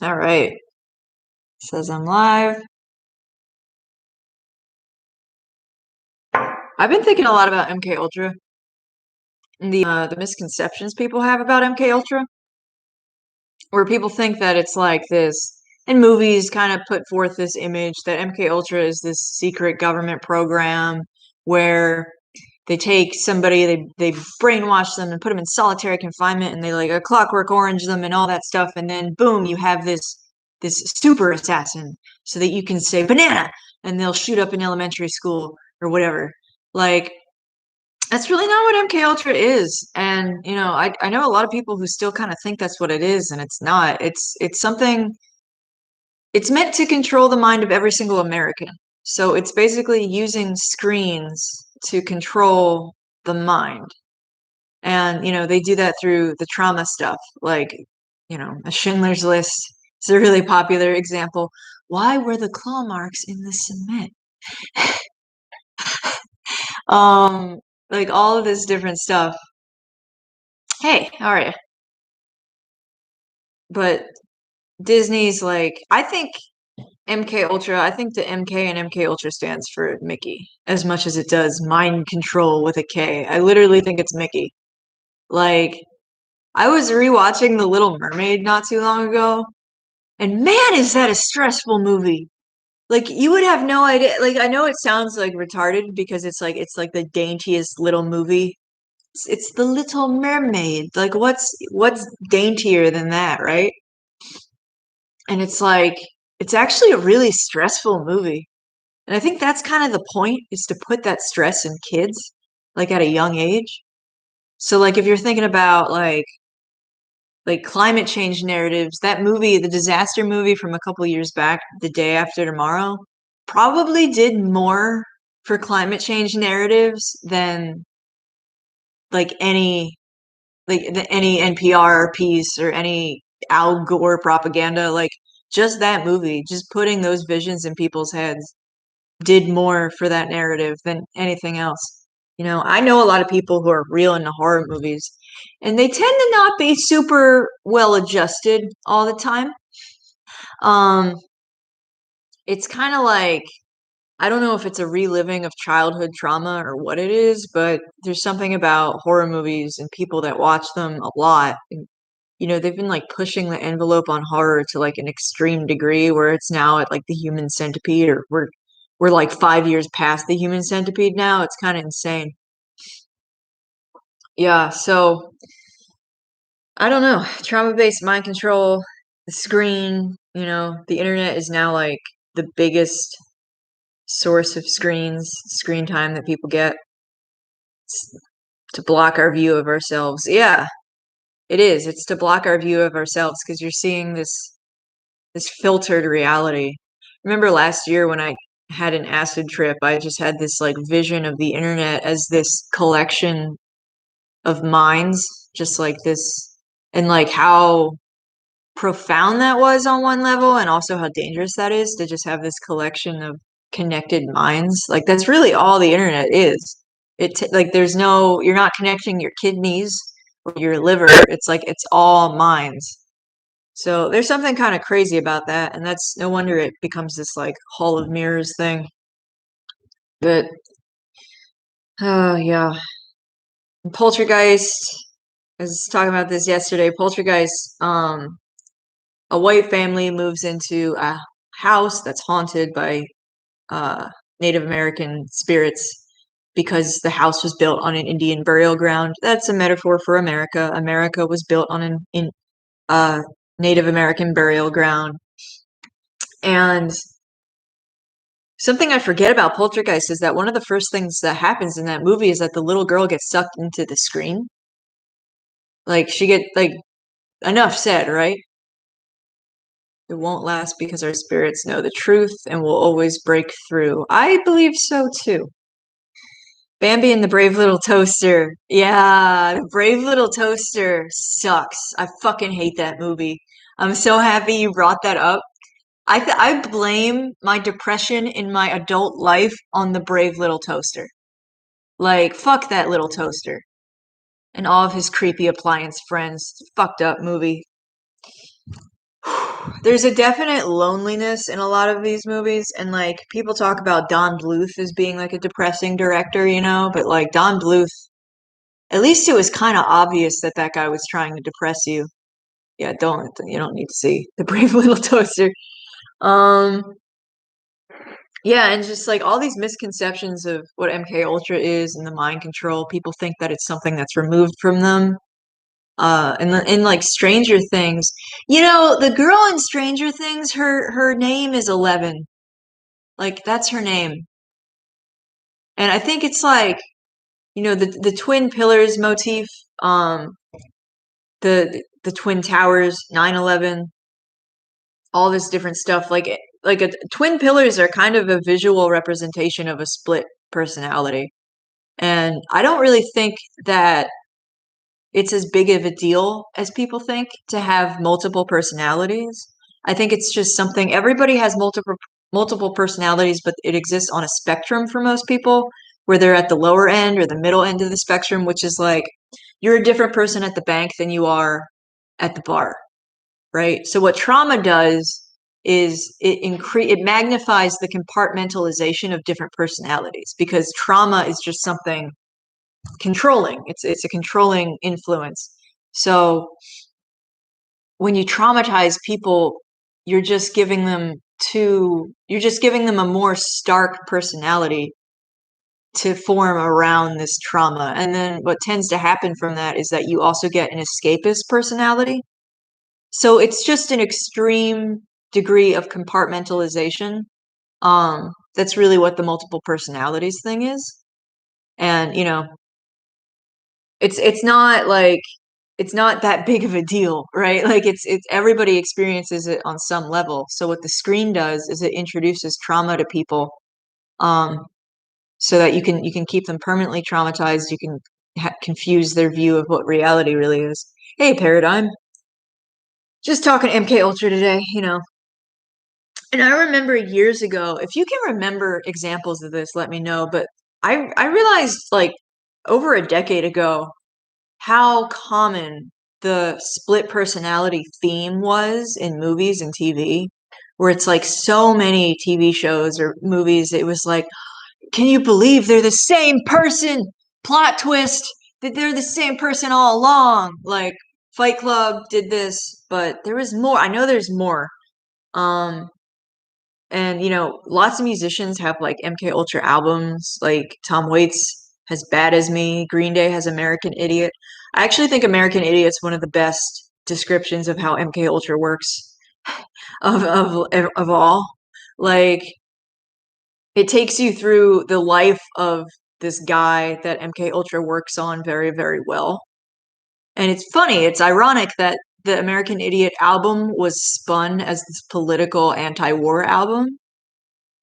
All right. Says I'm live. I've been thinking a lot about MK Ultra and the misconceptions people have about MK Ultra, where people think that it's like this, and movies kind of put forth this image that MK Ultra is this secret government program where they take somebody, they brainwash them and put them in solitary confinement, and they like a clockwork orange them and all that stuff, and then boom, you have this super assassin, so that you can say banana, and they'll shoot up in elementary school or whatever. Like that's really not what MK Ultra is. And I know a lot of people who still kind of think that's what it is, and it's not. It's something. It's meant to control the mind of every single American. So it's basically using screens to control the mind. And they do that through the trauma stuff, like a Schindler's List is a really popular example. Why were the claw marks in the cement? Um, like all of this different stuff. Hey, how are you? But Disney's like, I think MK Ultra, I think the MK and MK Ultra stands for Mickey as much as it does mind control with a K. I literally think it's Mickey. Like, I was rewatching The Little Mermaid not too long ago, and man, is that a stressful movie. Like, you would have no idea. Like, I know it sounds like retarded because it's like the daintiest little movie. It's The Little Mermaid. Like, what's daintier than that, right? And it's like it's actually a really stressful movie. And I think that's kind of the point, is to put that stress in kids, like at a young age. So like if you're thinking about like climate change narratives, that movie, the disaster movie from a couple years back, The Day After Tomorrow, probably did more for climate change narratives than like any NPR piece or any Al Gore propaganda. Like just that movie, just putting those visions in people's heads did more for that narrative than anything else. I know a lot of people who are real into horror movies, and they tend to not be super well adjusted all the time. Um, it's kind of like, I don't know if it's a reliving of childhood trauma or what it is, but there's something about horror movies and people that watch them a lot. And, they've been like pushing the envelope on horror to like an extreme degree where it's now at like the human centipede, or we're like 5 years past the human centipede now. It's kind of insane. Yeah, so I don't know. Trauma-based mind control, the screen, the internet is now like the biggest source of screen time that people get to block our view of ourselves. Yeah, it is. It's to block our view of ourselves because you're seeing this filtered reality. Remember last year when I had an acid trip, I just had this like vision of the internet as this collection of minds, just like this, and like how profound that was on one level, and also how dangerous that is to just have this collection of connected minds. Like that's really all the internet is. Like there's no, you're not connecting your kidneys or your liver. It's like it's all minds. So there's something kind of crazy about that, and that's no wonder it becomes this like hall of mirrors thing. But oh yeah, Poltergeist. I was talking about this yesterday. Poltergeist. A white family moves into a house that's haunted by uh, Native American spirits because the house was built on an Indian burial ground. That's a metaphor for America. America was built on an uh, Native American burial ground. And something I forget about Poltergeist is that one of the first things that happens in that movie is that the little girl gets sucked into the screen. Like she get like, enough said, right? It won't last because our spirits know the truth and will always break through. I believe so too. Bambi and the Brave Little Toaster. Yeah, the Brave Little Toaster sucks. I fucking hate that movie. I'm so happy you brought that up. I blame my depression in my adult life on the Brave Little Toaster. Like, fuck that little toaster and all of his creepy appliance friends. Fucked up movie. There's a definite loneliness in a lot of these movies, and like people talk about Don Bluth as being like a depressing director, you know, but like Don Bluth, at least it was kind of obvious that that guy was trying to depress you. Yeah, you don't need to see The Brave Little Toaster. Um, yeah, and just like all these misconceptions of what MK Ultra is and the mind control, people think that it's something that's removed from them. In like Stranger Things, you know, the girl in Stranger Things, her name is 11. Like that's her name. And I think it's like, you know, the twin pillars motif, the twin towers, 9/11, all this different stuff. Like twin pillars are kind of a visual representation of a split personality. And I don't really think that it's as big of a deal as people think to have multiple personalities. I think it's just something everybody has multiple personalities, but it exists on a spectrum for most people, where they're at the lower end or the middle end of the spectrum, which is like you're a different person at the bank than you are at the bar, right? So what trauma does is it magnifies the compartmentalization of different personalities because trauma is just something controlling. It's a controlling influence. So when you traumatize people, you're just giving them you're just giving them a more stark personality to form around this trauma. And then what tends to happen from that is that you also get an escapist personality. So it's just an extreme degree of compartmentalization. That's really what the multiple personalities thing is. And you know, it's not like it's not that big of a deal, right? Like it's everybody experiences it on some level. So what the screen does is it introduces trauma to people, um, so that you can keep them permanently traumatized. You can confuse their view of what reality really is. Hey, Paradigm, just talking MK Ultra today, you know. And I remember years ago, if you can remember examples of this, let me know. But I realized like over a decade ago how common the split personality theme was in movies and TV, where it's like so many TV shows or movies, it was like, can you believe they're the same person? Plot twist that they're the same person all along. Like Fight Club did this, but there was more. I know there's more. Um, and you know, lots of musicians have like MK Ultra albums. Like Tom Waits has "Bad as Me." Green Day has "American Idiot." I actually think "American Idiot's" one of the best descriptions of how MK Ultra works of all. Like it takes you through the life of this guy that MK Ultra works on very, very well. And it's funny, it's ironic that the American Idiot album was spun as this political anti-war album.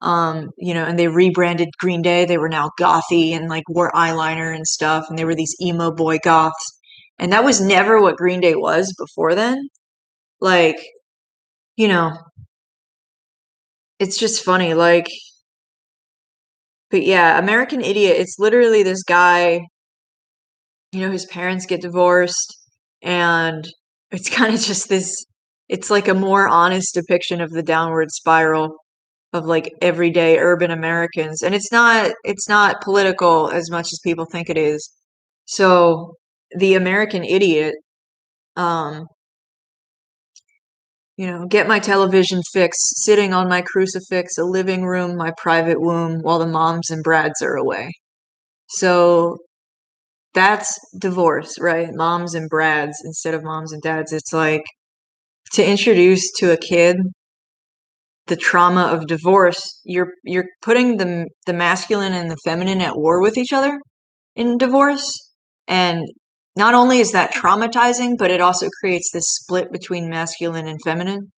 You know, and they rebranded Green Day. They were now gothy and like wore eyeliner and stuff, and they were these emo boy goths. And that was never what Green Day was before then. Like, you know, it's just funny. Like, but yeah, American Idiot, it's literally this guy, you know, his parents get divorced, and it's kind of just this, it's like a more honest depiction of the downward spiral of like everyday urban Americans. And it's not political as much as people think it is. So the American Idiot, um, you know, get my television fixed, sitting on my crucifix, a living room, my private womb, while the moms and brads are away. So that's divorce, right? Moms and brads instead of moms and dads. It's like to introduce to a kid the trauma of divorce, you're putting the masculine and the feminine at war with each other in divorce. And not only is that traumatizing, but it also creates this split between masculine and feminine,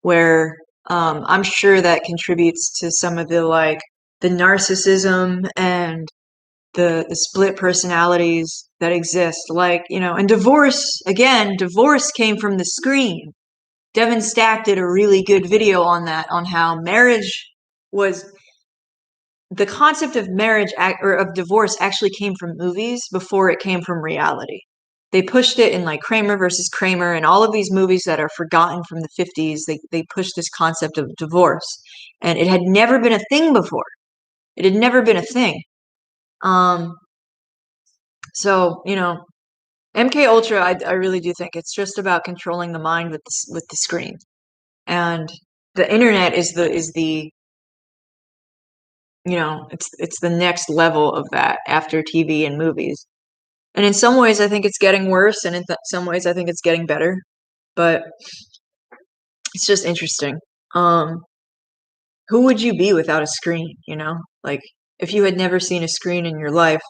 where I'm sure that contributes to some of the like the narcissism and the split personalities that exist. Like, you know, and divorce, again, divorce came from the screen. Devin Stack did a really good video on that, on how marriage was the concept of marriage or of divorce actually came from movies before it came from reality. they pushed it in like Kramer versus Kramer and all of these movies that are forgotten from the 50s. They pushed this concept of divorce, and it had never been a thing before. It had never been a thing. So, you know, MK Ultra, I really do think it's just about controlling the mind with the screen. And the internet is the you know, it's the next level of that after TV and movies. And in some ways I think it's getting worse, and in some ways I think it's getting better. But it's just interesting. Um, who would you be without a screen, you know? Like if you had never seen a screen in your life,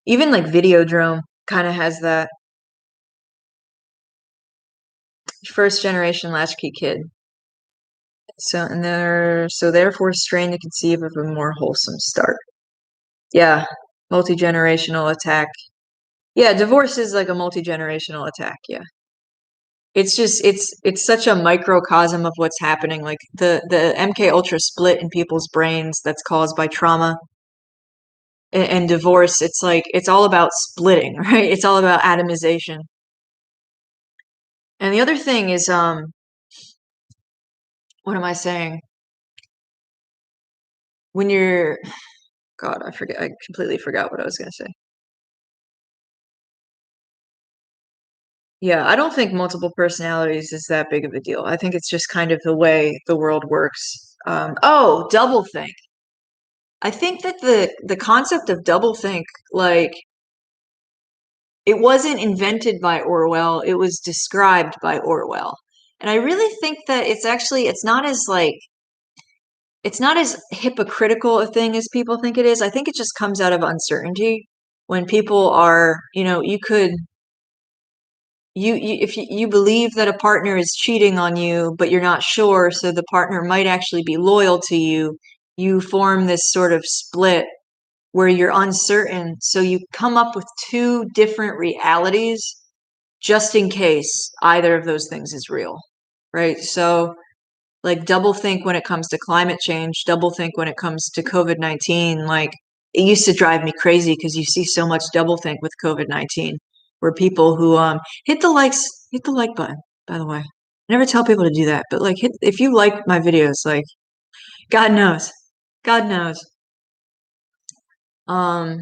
even like Videodrome kind of has that first generation latchkey kid. So therefore strain to conceive of a more wholesome start. Yeah, multi-generational attack. Yeah, divorce is like a multi-generational attack, yeah. It's such a microcosm of what's happening. Like the MK Ultra split in people's brains that's caused by trauma and divorce. It's like it's all about splitting, right? It's all about atomization. And the other thing is, what am I saying? When you're, God, I completely forgot what I was gonna say. Yeah, I don't think multiple personalities is that big of a deal. I think it's just kind of the way the world works. Oh, doublethink. I think that the concept of doublethink, like, it wasn't invented by Orwell, it was described by Orwell. And I really think that it's not as hypocritical a thing as people think it is. I think it just comes out of uncertainty when people are, you know, if you believe that a partner is cheating on you, but you're not sure, so the partner might actually be loyal to you, you form this sort of split where you're uncertain. So you come up with two different realities just in case either of those things is real, right? So like double think when it comes to climate change, double think when it comes to COVID-19. Like it used to drive me crazy because you see so much double think with COVID-19 where people who hit the like button, by the way. I never tell people to do that, but like if you like my videos, like God knows. God knows. Um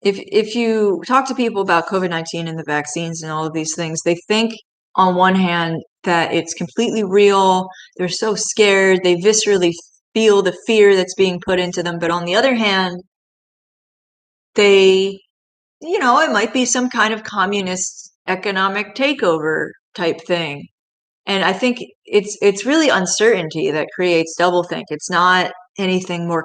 if you talk to people about COVID-19 and the vaccines and all of these things, they think on one hand that it's completely real. They're so scared. They viscerally feel the fear that's being put into them. But on the other hand, they, you know, it might be some kind of communist economic takeover type thing. And I think it's really uncertainty that creates doublethink. It's not anything more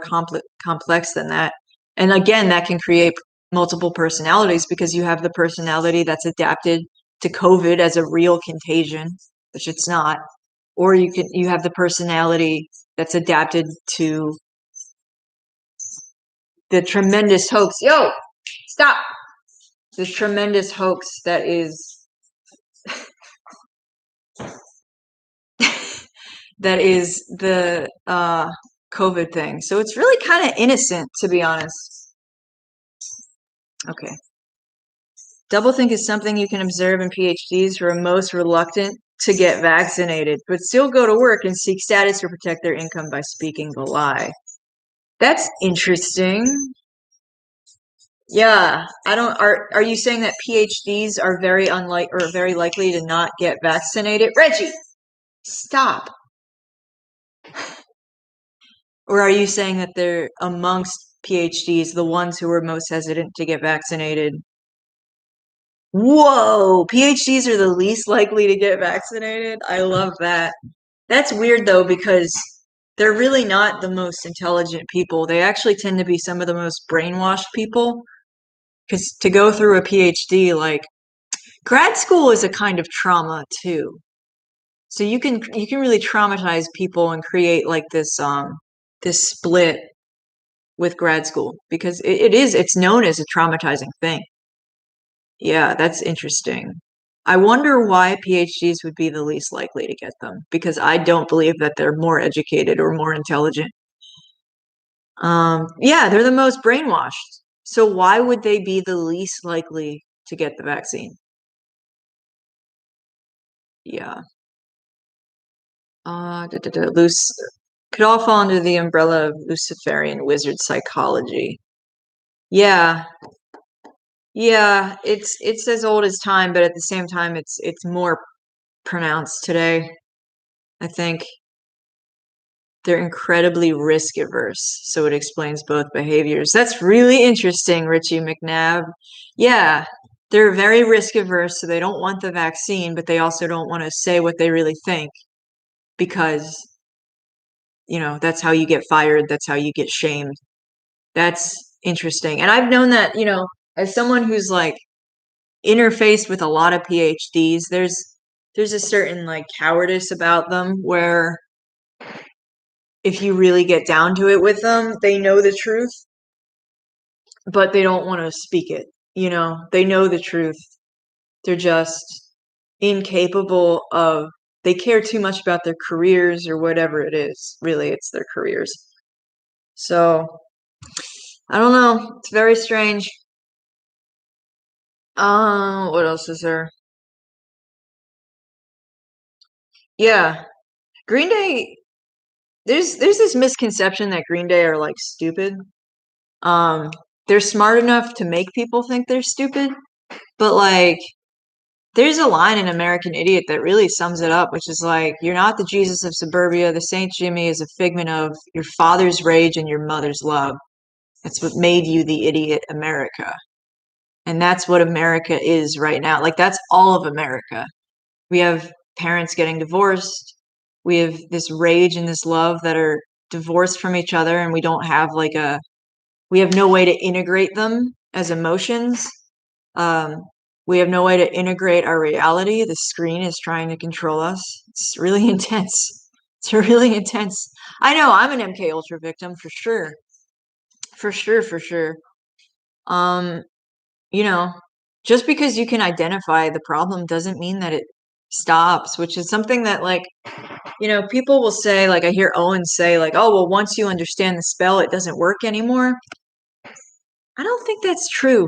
complex than that. And again, that can create multiple personalities because you have the personality that's adapted to COVID as a real contagion, which it's not. Or you have the personality that's adapted to the tremendous hoax. Yo, stop! This tremendous hoax that is that is the COVID thing. So it's really kind of innocent, to be honest. Okay. Doublethink is something you can observe in PhDs who are most reluctant to get vaccinated, but still go to work and seek status or protect their income by speaking the lie. That's interesting. Yeah, I don't. Are you saying that PhDs are very likely to not get vaccinated? Reggie, stop. Or are you saying that they're amongst PhDs, the ones who are most hesitant to get vaccinated? Whoa, PhDs are the least likely to get vaccinated? I love that. That's weird though, because they're really not the most intelligent people. They actually tend to be some of the most brainwashed people. Because to go through a PhD, like grad school is a kind of trauma too. So you can really traumatize people and create like this split with grad school because it's known as a traumatizing thing. Yeah, that's interesting. I wonder why PhDs would be the least likely to get them because I don't believe that they're more educated or more intelligent. Yeah, they're the most brainwashed. So why would they be the least likely to get the vaccine? Yeah. Loose could all fall under the umbrella of Luciferian wizard psychology. Yeah. Yeah, it's as old as time, but at the same time it's more pronounced today. I think they're incredibly risk averse, so it explains both behaviors. That's really interesting, Richie McNabb. Yeah, they're very risk averse, so they don't want the vaccine, but they also don't want to say what they really think because, that's how you get fired, that's how you get shamed. That's interesting. And I've known that, as someone who's like interfaced with a lot of PhDs, there's a certain like cowardice about them where if you really get down to it with them, they know the truth, but they don't want to speak it. They know the truth. They're just incapable of, they care too much about their careers or whatever it is. Really, it's their careers. So, I don't know. It's very strange. What else is there? Yeah. Green Day, there's this misconception that Green Day are like stupid. Um, they're smart enough to make people think they're stupid, but like there's a line in American Idiot that really sums it up, which is like, you're not the Jesus of suburbia. The Saint Jimmy is a figment of your father's rage and your mother's love. That's what made you the idiot America. And that's what America is right now. Like, that's all of America. We have parents getting divorced. We have this rage and this love that are divorced from each other, and we don't have we have no way to integrate them as emotions. Um, we have no way to integrate our reality. The screen is trying to control us. It's really intense. It's really intense. I know I'm an MK Ultra victim for sure. For sure, for sure. Um, you know, just because you can identify the problem doesn't mean that it stops, which is something that like, people will say, like I hear Owen say like, "Oh, well, once you understand the spell, it doesn't work anymore." I don't think that's true.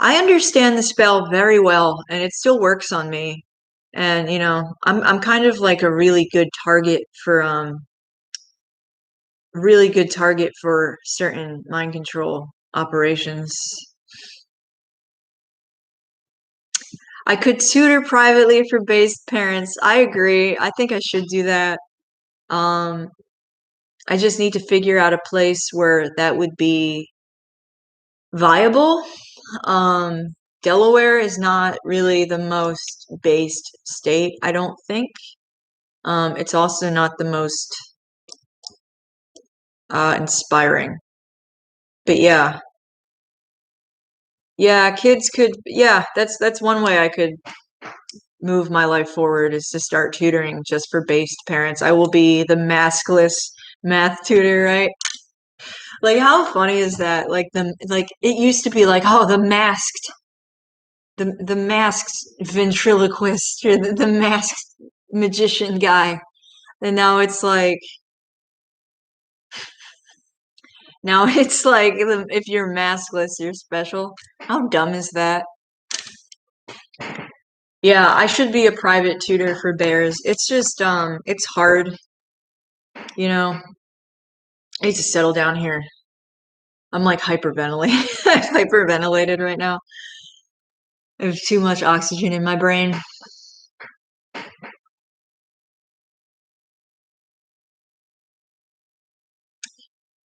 I understand the spell very well, and it still works on me. And I'm kind of like a really good target for certain mind control operations. I could tutor privately for based parents. I agree. I think I should do that. Um, I just need to figure out a place where that would be viable. Um, Delaware is not really the most based state, I don't think. It's also not the most inspiring. But yeah, kids could. Yeah, that's one way I could move my life forward is to start tutoring just for based parents. I will be the maskless math tutor, right? Like, how funny is that? Like it used to be like, oh, the masked ventriloquist or the masked magician guy, and now it's like if you're maskless, you're special. How dumb is that? Yeah, I should be a private tutor for bears. It's just it's hard, you know. I need to settle down here. I'm like hyperventilating. I'm hyperventilated right now. I have too much oxygen in my brain.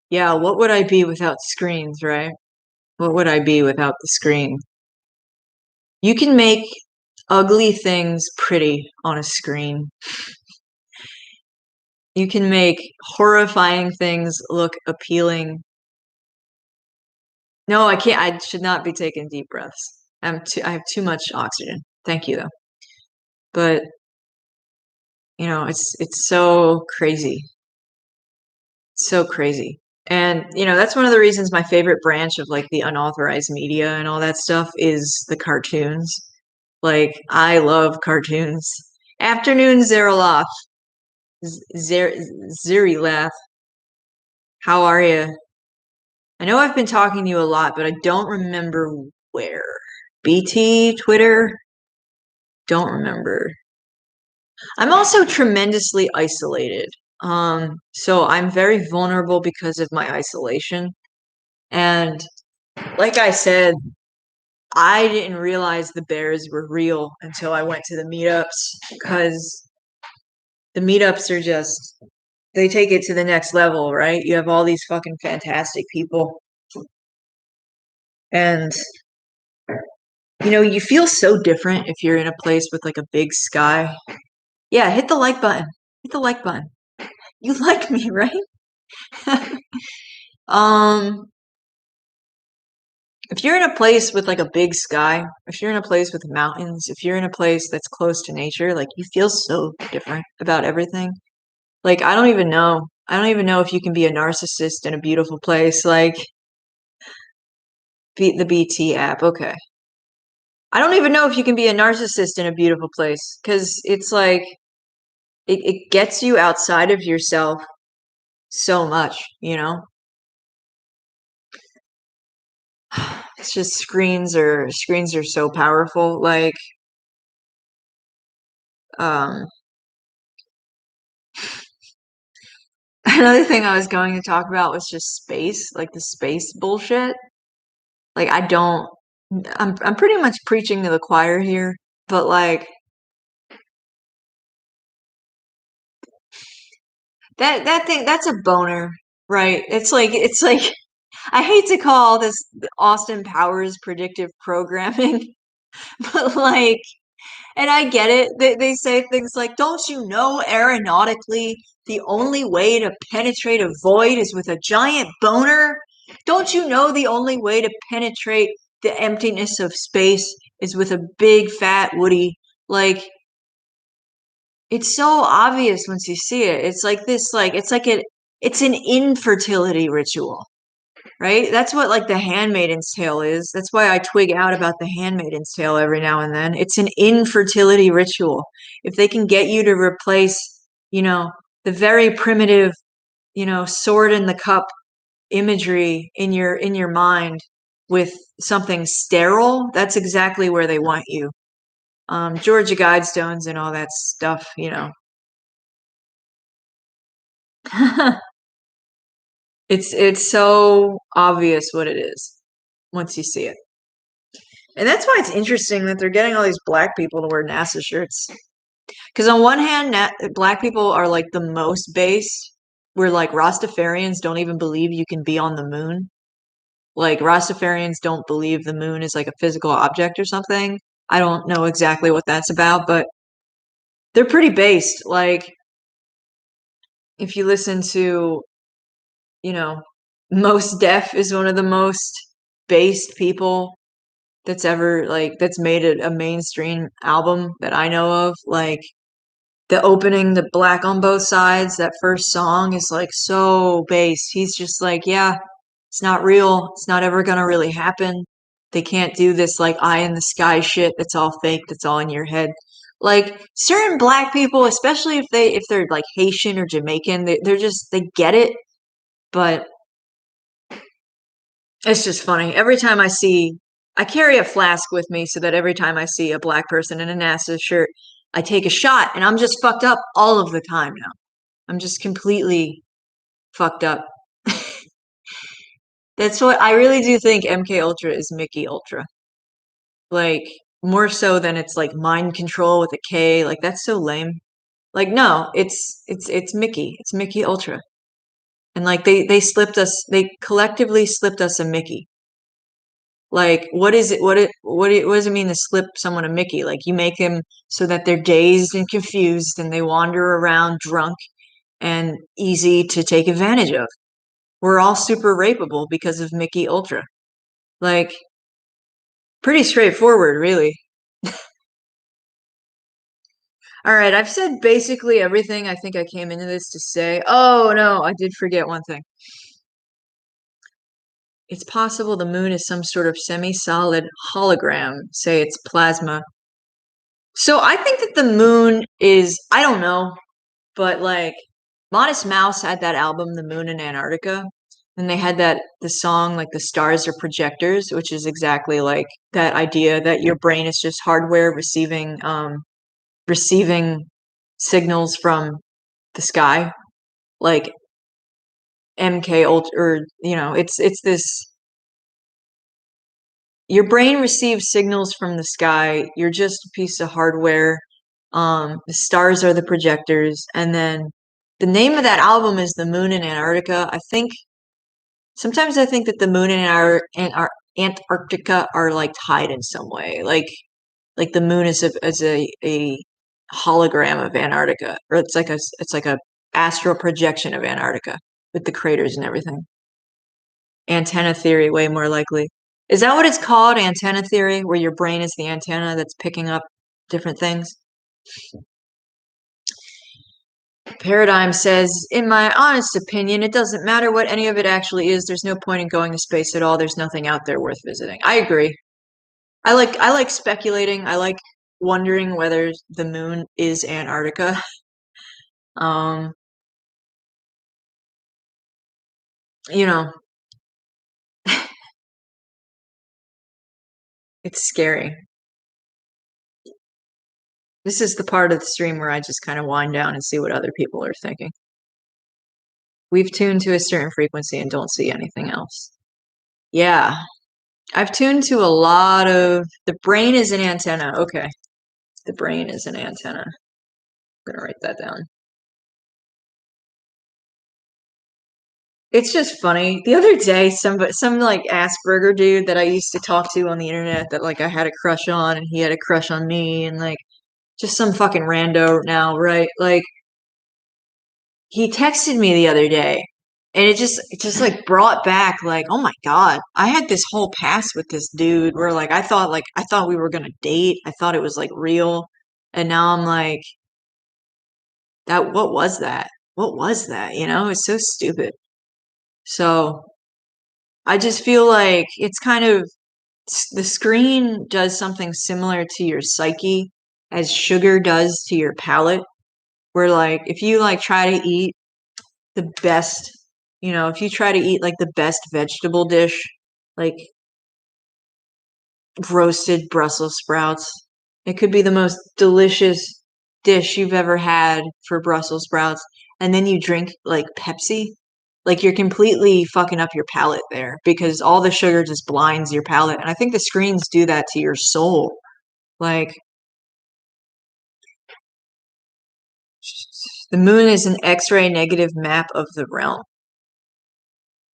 Yeah, what would I be without screens, right? What would I be without the screen? You can make ugly things pretty on a screen. You can make horrifying things look appealing. No, I can't. I should not be taking deep breaths. I have too much oxygen. Thank you though. But, it's so crazy. So crazy. And, that's one of the reasons my favorite branch of like the unauthorized media and all that stuff is the cartoons. Like, I love cartoons. Afternoon Zeriloff. Zeri laugh. How are you? I know I've been talking to you a lot, but I don't remember where. BT, Twitter, don't remember. I'm also tremendously isolated. So I'm very vulnerable because of my isolation. And like I said, I didn't realize the bears were real until I went to the meetups because the meetups are just, they take it to the next level, right? You have all these fucking fantastic people. And, you feel so different if you're in a place with like a big sky. Yeah, hit the like button. Hit the like button. You like me, right? um, if you're in a place with like a big sky, if you're in a place with mountains, if you're in a place that's close to nature, like you feel so different about everything. Like I don't even know. I don't even know if you can be a narcissist in a beautiful place like the BT app. Okay. I don't even know if you can be a narcissist in a beautiful place because it's like it gets you outside of yourself so much. It's just screens are so powerful. Like um another thing I was going to talk about was just space, like the space bullshit. Like I'm pretty much preaching to the choir here, but like that thing that's a boner, right? It's like I hate to call this Austin Powers predictive programming, but like and I get it. They say things like, don't you know aeronautically the only way to penetrate a void is with a giant boner? Don't you know the only way to penetrate the emptiness of space is with a big fat woody? Like, it's so obvious once you see it. It's like this, like, it's an infertility ritual, right? That's what like the Handmaiden's Tale is. That's why I twig out about the Handmaiden's Tale every now and then. It's an infertility ritual. If they can get you to replace, you know, the very primitive, sword in the cup imagery in your mind with something sterile, that's exactly where they want you. Georgia Guidestones and all that stuff. It's so obvious what it is once you see it. And that's why it's interesting that they're getting all these black people to wear NASA shirts. Because on one hand, black people are like the most base, where like Rastafarians don't even believe you can be on the moon. Like Rastafarians don't believe the moon is like a physical object or something. I don't know exactly what that's about, but they're pretty based. Like if you listen to, you know, Most Def is one of the most based people that's made a mainstream album that I know of. Like the opening, the Black on Both Sides, that first song is like so based. He's just like, yeah, it's not real. It's not ever gonna really happen. They can't do this like eye in the sky shit that's all fake, that's all in your head. Like certain black people, especially if they're like Haitian or Jamaican, they get it, but it's just funny. I carry a flask with me so that every time I see a black person in a NASA shirt, I take a shot and I'm just fucked up all of the time now. I'm just completely fucked up. That's what I really do think MK Ultra is Mickey Ultra. Like more so than it's like mind control with a K. Like that's so lame. Like no, it's Mickey. It's Mickey Ultra. And like they collectively slipped us a Mickey. Like, what is it? What does it mean to slip someone a Mickey? Like, you make them so that they're dazed and confused, and they wander around drunk and easy to take advantage of. We're all super rapeable because of Mickey Ultra. Like, pretty straightforward, really. All right, I've said basically everything I think I came into this to say. Oh no, I did forget one thing. It's possible the moon is some sort of semi-solid hologram, say it's plasma. So I think that the moon is, I don't know, but like Modest Mouse had that album, The Moon in Antarctica. And they had the song like the stars are projectors, which is exactly like that idea that your brain is just hardware receiving signals from the sky, like MK Ultra, or it's this. Your brain receives signals from the sky. You're just a piece of hardware. The stars are the projectors, and then the name of that album is "The Moon in Antarctica." Sometimes I think that the moon and our Antarctica are like tied in some way, like the moon is a hologram of Antarctica, or it's like a astral projection of Antarctica with the craters and everything. Antenna theory, way more likely. Is that what it's called? Antenna theory, where your brain is the antenna that's picking up different things? Paradigm says, in my honest opinion, it doesn't matter what any of it actually is. There's no point in going to space at all. There's nothing out there worth visiting. I agree. I like speculating. I like wondering whether the moon is Antarctica. Um, you know, it's scary. This is the part of the stream where I just kind of wind down and see what other people are thinking. We've tuned to a certain frequency and don't see anything else. Yeah. I've tuned to a lot of the brain is an antenna. Okay. The brain is an antenna. I'm gonna write that down. It's just funny. The other day, some like Asperger dude that I used to talk to on the internet that like I had a crush on, and he had a crush on me, and like just some fucking rando now, right? Like he texted me the other day, and it just like brought back like, oh my God, I had this whole past with this dude where like I thought we were gonna date. I thought it was like real, and now I'm like, that what was that? What was that? It's so stupid. So I just feel like it's kind of the screen does something similar to your psyche as sugar does to your palate, where like if you like try to eat the best, if you try to eat like the best vegetable dish, like roasted Brussels sprouts, it could be the most delicious dish you've ever had for Brussels sprouts, and then you drink like Pepsi, like you're completely fucking up your palate there because all the sugar just blinds your palate. And I think the screens do that to your soul. Like the moon is an X-ray negative map of the realm.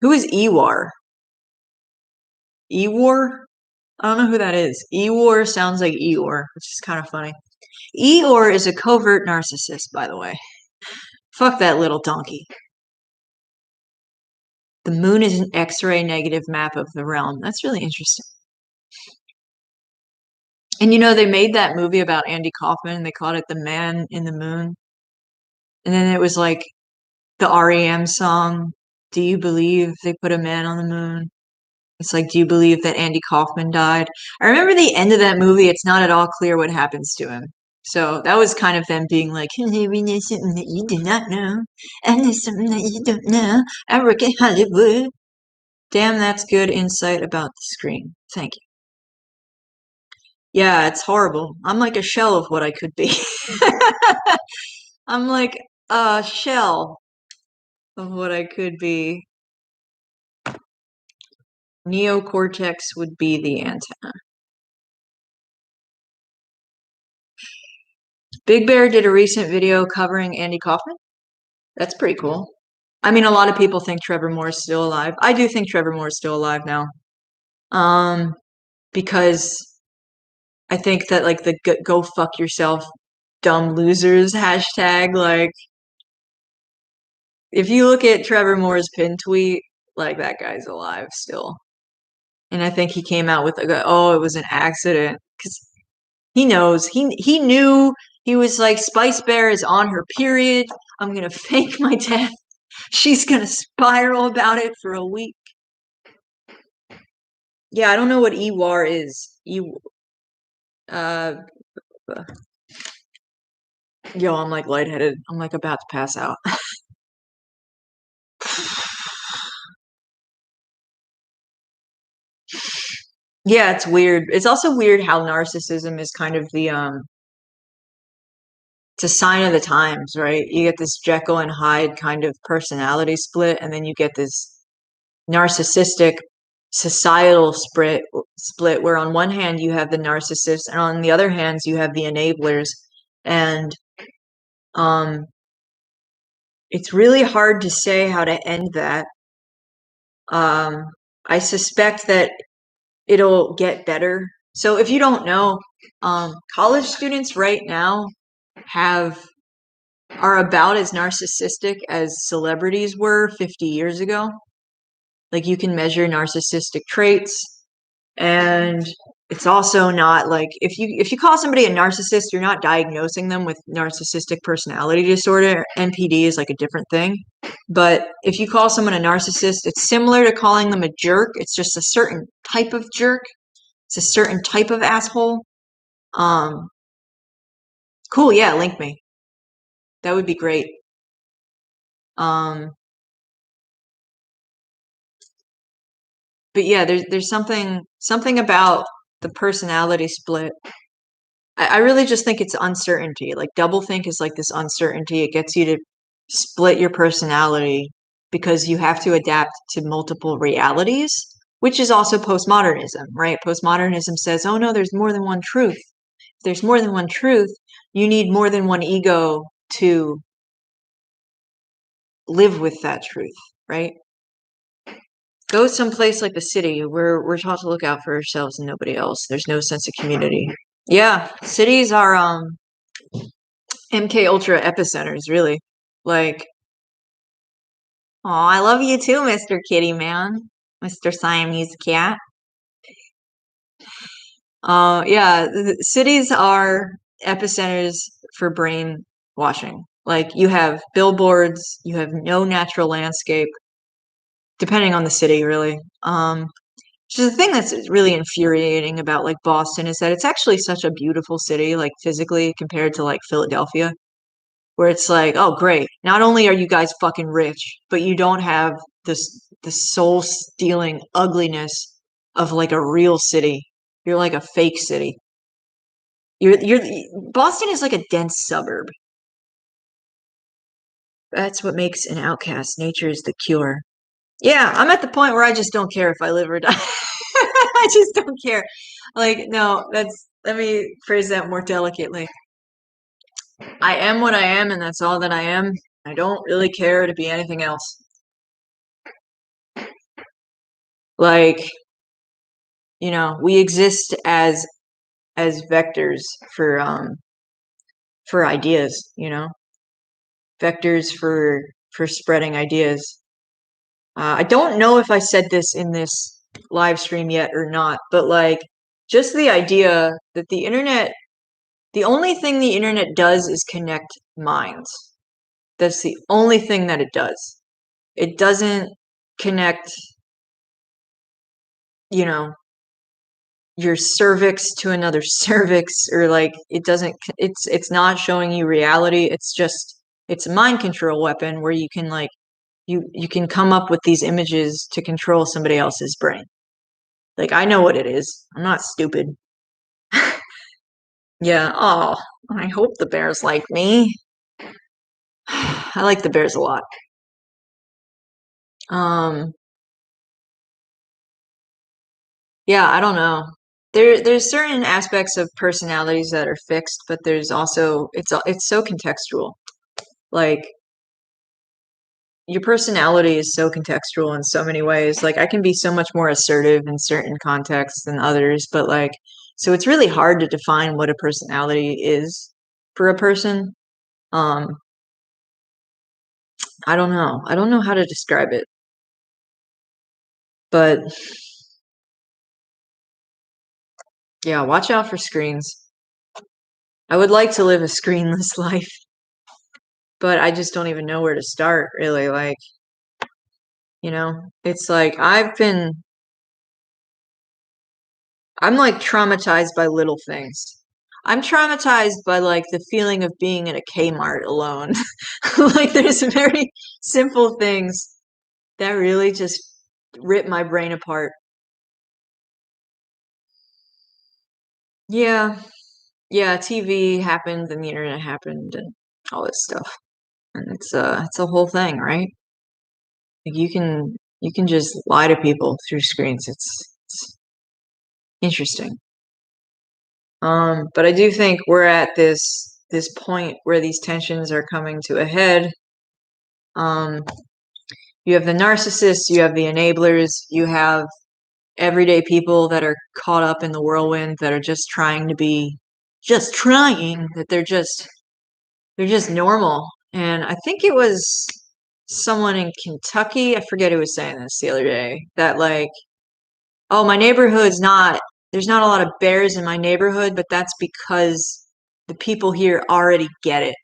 Who is Ewar? Ewar? I don't know who that is. Eeyore sounds like Eeyore, which is kind of funny. Eeyore is a covert narcissist, by the way. Fuck that little donkey. The moon is an X-ray negative map of the realm. That's really interesting. And they made that movie about Andy Kaufman, and they called it The Man in the Moon. And then it was like the REM song, Do You Believe They Put a Man on the Moon? It's like, do you believe that Andy Kaufman died? I remember the end of that movie, it's not at all clear what happens to him. So that was kind of them being like, hey, we know something that you do not know. And there's something that you don't know. I work at Hollywood. Damn, that's good insight about the screen. Thank you. Yeah, it's horrible. I'm like a shell of what I could be. I'm like a shell of what I could be. Neocortex would be the antenna. Big Bear did a recent video covering Andy Kaufman. That's pretty cool. I mean, a lot of people think Trevor Moore is still alive. I do think Trevor Moore is still alive now. Um, because I think that like the go fuck yourself dumb losers hashtag, like if you look at Trevor Moore's pin tweet, like that guy's alive still. And I think he came out with like, oh, it was an accident because he knows he knew. He was like, Spice Bear is on her period. I'm gonna fake my death. She's gonna spiral about it for a week. Yeah, I don't know what Ewar is. Uh, yo, I'm like lightheaded. I'm like about to pass out. Yeah, it's weird. It's also weird how narcissism is kind of the it's a sign of the times, right? You get this Jekyll and Hyde kind of personality split, and then you get this narcissistic societal split where on one hand you have the narcissists and on the other hand you have the enablers. And um it's really hard to say how to end that. um I suspect that it'll get better. So if you don't know, college students right now have are about as narcissistic as celebrities were 50 years ago. Like you can measure narcissistic traits, and it's also not like if you call somebody a narcissist, you're not diagnosing them with narcissistic personality disorder. NPD is like a different thing. But if you call someone a narcissist, it's similar to calling them a jerk. It's just a certain type of jerk. It's a certain type of asshole. Um, cool, yeah, link me. That would be great. Um, but yeah, there's something about the personality split. I really just think it's uncertainty. Like doublethink is like this uncertainty. It gets you to split your personality because you have to adapt to multiple realities, which is also postmodernism, right? Postmodernism says, oh no, there's more than one truth. If there's more than one truth, you need more than one ego to live with that truth, right? Go someplace like the city where we're taught to look out for ourselves and nobody else. There's no sense of community. Yeah, cities are MK Ultra epicenters, really. Like, oh, I love you too, Mr. Kitty Man, Mr. Siamese cat. Yeah, cities are epicenters for brainwashing. Like, you have billboards, you have no natural landscape, depending on the city, really. Which is the thing that's really infuriating about like Boston is that it's actually such a beautiful city, like physically compared to like Philadelphia, where it's like, oh great, not only are you guys fucking rich, but you don't have the soul stealing ugliness of like a real city. You're like a fake city. You're Boston is like a dense suburb. That's what makes an outcast. Nature is the cure. Yeah, I'm at the point where I just don't care if I live or die. I just don't care. Like, no, let me phrase that more delicately. I am what I am, and that's all that I am. I don't really care to be anything else. Like, we exist as vectors for ideas, vectors for spreading ideas. I don't know if I said this in this live stream yet or not, but like just the idea that the only thing the internet does is connect minds. That's the only thing that it does. It doesn't connect, you know, your cervix to another cervix, or like it's not showing you reality. It's a mind control weapon where you can like you can come up with these images to control somebody else's brain. Like I know what it is. I'm not stupid. Yeah. Oh, I hope the bears like me. I like the bears a lot. Um, yeah, I don't know. There's certain aspects of personalities that are fixed, but there's also it's so contextual. Like your personality is so contextual in so many ways. Like I can be so much more assertive in certain contexts than others, but like so it's really hard to define what a personality is for a person. Um, I don't know. I don't know how to describe it, but yeah, watch out for screens. I would like to live a screenless life, but I just don't even know where to start, really. Like, it's like I'm like traumatized by little things. I'm traumatized by like the feeling of being in a Kmart alone. Like, there's very simple things that really just rip my brain apart. Yeah. Yeah, TV happened and the internet happened and all this stuff. And it's a whole thing, right? Like you can just lie to people through screens. It's interesting. But I do think we're at this point where these tensions are coming to a head. Um, you have the narcissists, you have the enablers, you have everyday people that are caught up in the whirlwind that are just trying to be just trying, that they're just normal. And I think it was someone in Kentucky, I forget who was saying this the other day, that like, oh, my neighborhood's not, there's not a lot of bears in my neighborhood, but that's because the people here already get it.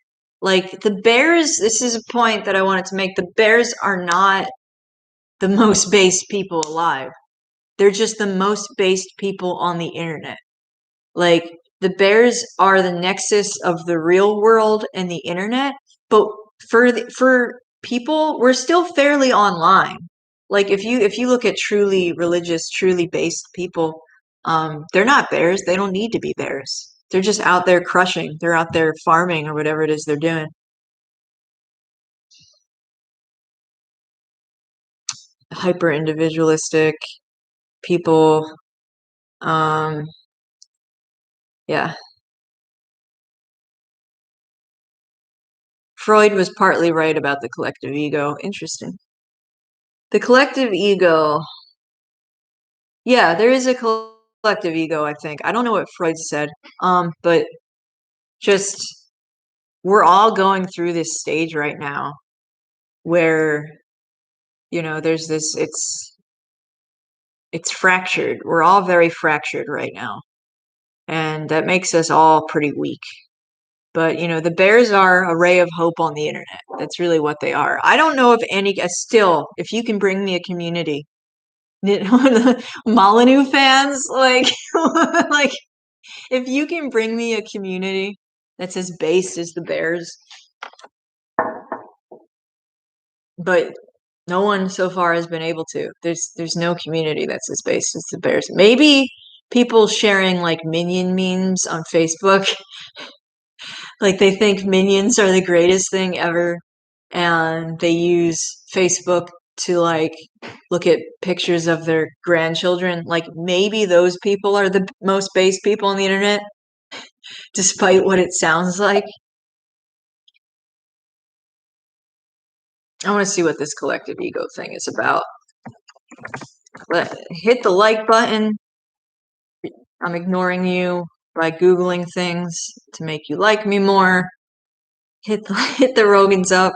Like the bears, this is a point that I wanted to make. The bears are not the most based people alive. They're just the most based people on the internet. Like the bears are the nexus of the real world and the internet, but for people, we're still fairly online. Like if you look at truly religious, truly based people, they're not bears. They don't need to be bears. They're just out there crushing. They're out there farming or whatever it is they're doing. Hyper individualistic people. Um, yeah, Freud was partly right about the collective ego. Interesting. The collective ego, yeah, there is a collective ego, I think. I don't know what Freud said, but just we're all going through this stage right now where, there's this, it's fractured. We're all very fractured right now, and that makes us all pretty weak. But, the bears are a ray of hope on the internet. That's really what they are. I don't know if still, if you can bring me a community, Molyneux fans, like, like, if you can bring me a community that's as based as the Bears, but no one so far has been able to. There's no community that's as based as the Bears. Maybe people sharing like minion memes on Facebook, like they think minions are the greatest thing ever, and they use Facebook to like look at pictures of their grandchildren. Like maybe those people are the most based people on the internet, despite what it sounds like. I want to see what this collective ego thing is about. Hit the like button. I'm ignoring you by Googling things to make you like me more. Hit the Rogans up.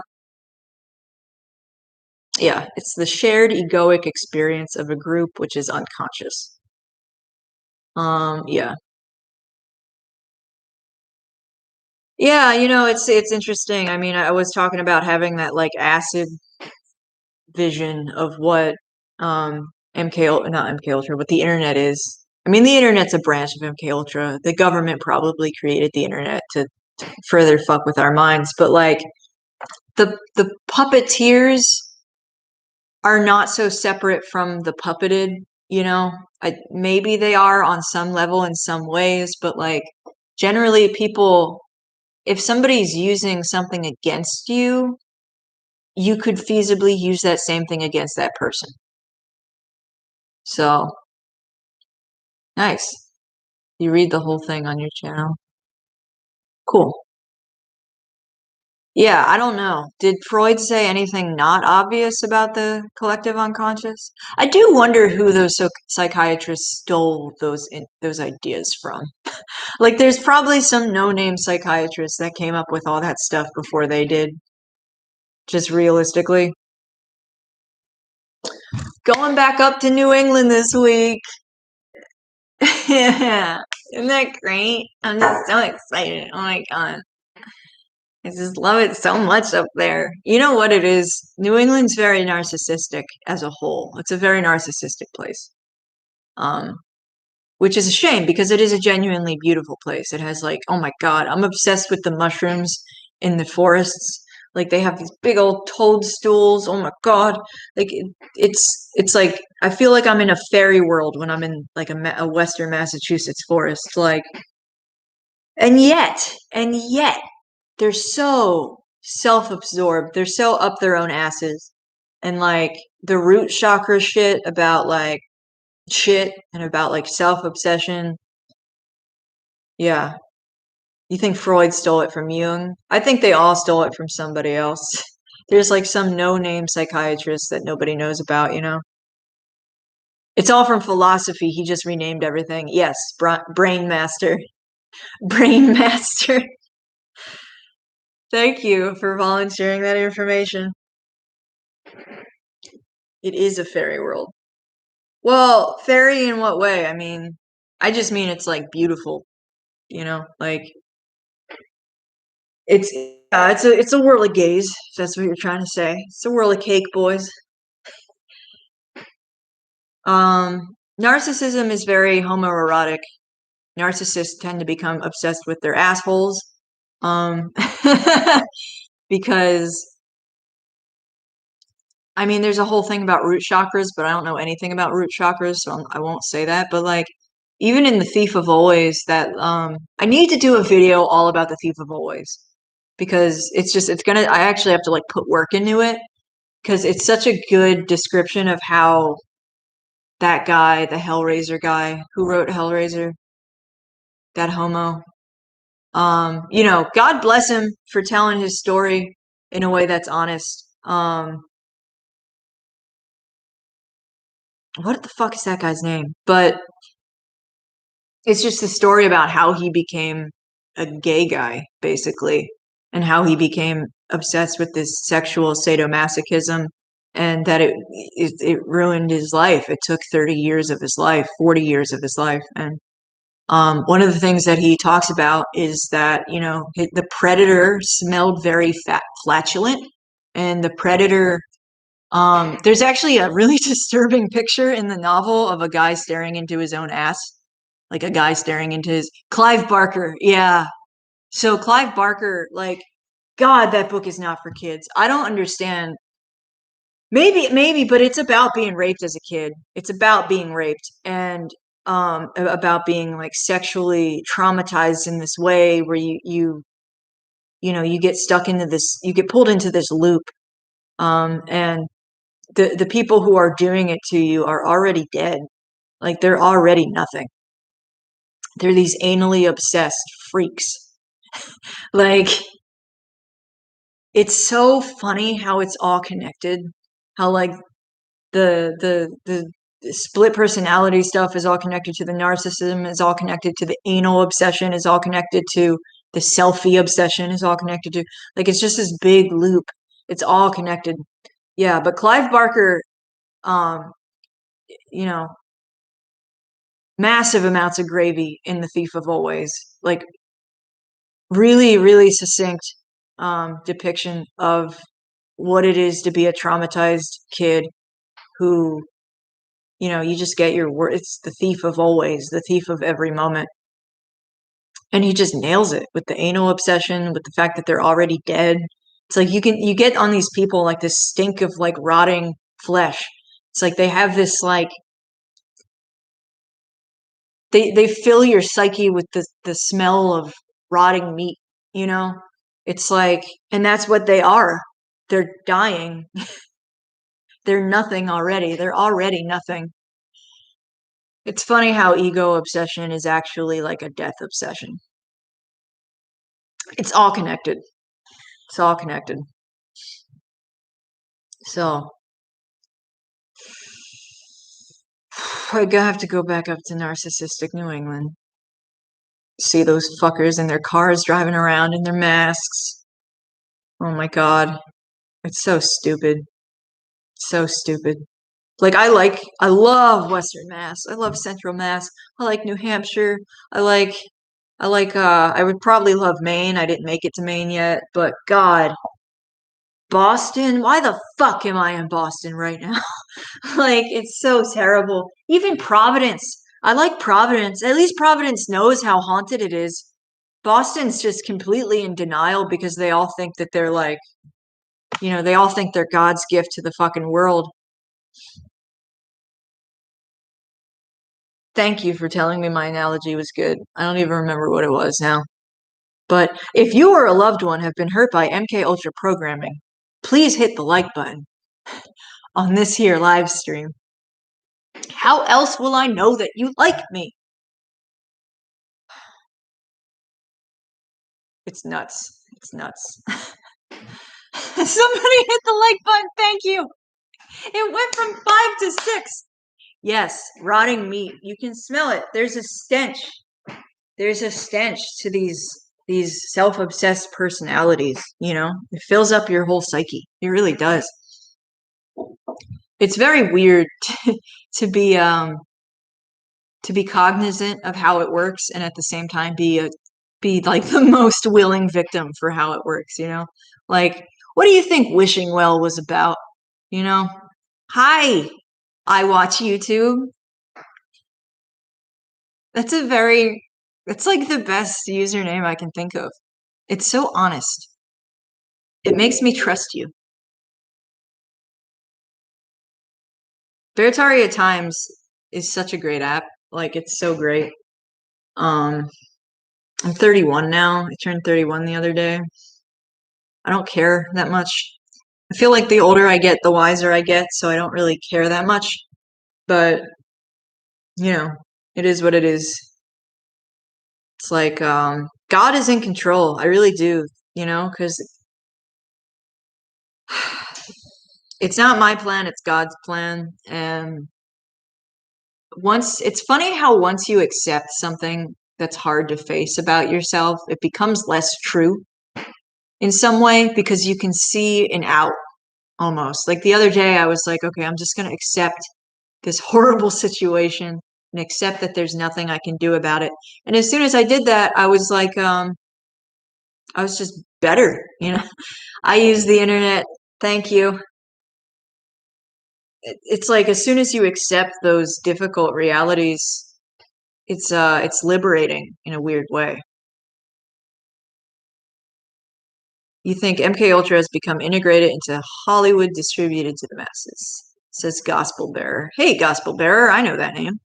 Yeah, it's the shared egoic experience of a group which is unconscious. Yeah. Yeah, it's interesting. I mean, I was talking about having that like acid vision of what not MK Ultra, but the internet is. I mean, the internet's a branch of MK Ultra. The government probably created the internet to further fuck with our minds, but like the puppeteers are not so separate from the puppeted, you know? Maybe they are on some level in some ways, but like generally people, if somebody's using something against you, you could feasibly use that same thing against that person. So, nice. You read the whole thing on your channel. Cool. Yeah, I don't know. Did Freud say anything not obvious about the collective unconscious? I do wonder who those psychiatrists stole those ideas from. Like, there's probably some no-name psychiatrist that came up with all that stuff before they did. Just realistically. Going back up to New England this week. Yeah. Isn't that great? I'm just so excited. Oh my God. I just love it so much up there. You know what it is? New England's very narcissistic as a whole. It's a very narcissistic place. Um, which is a shame because it is a genuinely beautiful place. It has like, oh my God, I'm obsessed with the mushrooms in the forests. Like they have these big old toadstools. Oh my God. Like it's like I feel like I'm in a fairy world when I'm in like a Western Massachusetts forest. Like, and yet they're so self-absorbed. They're so up their own asses. And like the root chakra shit about like shit and about like self-obsession. Yeah. You think Freud stole it from Jung? I think they all stole it from somebody else. There's like some no-name psychiatrist that nobody knows about, you know? It's all from philosophy. He just renamed everything. Yes, brain master. Brain master. Thank you for volunteering that information. It is a fairy world. Well, fairy in what way? I mean, I just mean it's like beautiful, you know? Like it's a world of gaze, if that's what you're trying to say. It's a world of cake, boys. Narcissism is very homoerotic. Narcissists tend to become obsessed with their assholes. Um, because I mean, there's a whole thing about root chakras, but I don't know anything about root chakras, so I won't say that. But like, even in the Thief of Always, that I need to do a video all about the Thief of Always because I actually have to like put work into it because it's such a good description of how that guy, the Hellraiser guy, who wrote Hellraiser, that homo, you know, God bless him for telling his story in a way that's honest. What the fuck is that guy's name? But it's just a story about how he became a gay guy, basically, and how he became obsessed with this sexual sadomasochism, and that it ruined his life. It took 30 years of his life, 40 years of his life, and one of the things that he talks about is that, you know, the predator smelled very flatulent, and the predator. There's actually a really disturbing picture in the novel of a guy staring into his own ass, like a guy staring into his Clive Barker. Yeah. So Clive Barker, like, God, that book is not for kids. I don't understand. Maybe, but it's about being raped as a kid. It's about being raped and about being like sexually traumatized in this way where you know, you get stuck into this, you get pulled into this loop. And the people who are doing it to you are already dead. Like they're already nothing. They're these anally obsessed freaks. Like it's so funny how it's all connected. How like the split personality stuff is all connected to the narcissism, is all connected to the anal obsession, is all connected to the selfie obsession, is all connected to like it's just this big loop. It's all connected. Yeah, but Clive Barker, um, you know, massive amounts of gravy in The Thief of Always. Like really, really succinct depiction of what it is to be a traumatized kid who, you know, you just get your word. It's the thief of always, the thief of every moment. And he just nails it with the anal obsession, with the fact that they're already dead. It's like you get on these people like this stink of like rotting flesh. It's like they have this like they fill your psyche with the smell of rotting meat, you know? It's like and that's what they are. They're dying. They're nothing already. They're already nothing. It's funny how ego obsession is actually like a death obsession. It's all connected. It's all connected. So I have to go back up to narcissistic New England. See those fuckers in their cars driving around in their masks. Oh my God. It's so stupid. So stupid. Like I love Western Mass. I love Central Mass. I like New Hampshire. I would probably love Maine. I didn't make it to Maine yet, but God, Boston? Why the fuck am I in Boston right now? Like it's so terrible. Even Providence. I like Providence. At least Providence knows how haunted it is. Boston's just completely in denial because they all think that they're like You know, they all think they're God's gift to the fucking world. Thank you for telling me my analogy was good. I don't even remember what it was now. But if you or a loved one have been hurt by MK Ultra programming, please hit the like button on this here live stream. How else will I know that you like me? It's nuts. It's nuts. Somebody hit the like button. Thank you. It went from 5 to 6. Yes, rotting meat. You can smell it. There's a stench. There's a stench to these self-obsessed personalities, you know? It fills up your whole psyche. It really does. It's very weird to be cognizant of how it works and at the same time be like the most willing victim for how it works, you know? Like, what do you think Wishing Well was about? You know? Hi, I watch YouTube. That's like the best username I can think of. It's so honest. It makes me trust you. Veritaria Times is such a great app. Like, it's so great. I'm 31 now. I turned 31 the other day. I don't care that much. I feel like the older I get, the wiser I get, so I don't really care that much. But, you know, it is what it is. It's like, God is in control. I really do, you know, because it's not my plan, it's God's plan. And it's funny how once you accept something that's hard to face about yourself, it becomes less true in some way because you can see an out almost. Like the other day, I was like, okay, I'm just going to accept this horrible situation and accept that there's nothing I can do about it. And as soon as I did that, I was like, I was just better, you know. I use the internet. Thank you. It's like as soon as you accept those difficult realities, it's liberating in a weird way. You think MK Ultra has become integrated into Hollywood, distributed to the masses, says Gospel Bearer. Hey, Gospel Bearer, I know that name.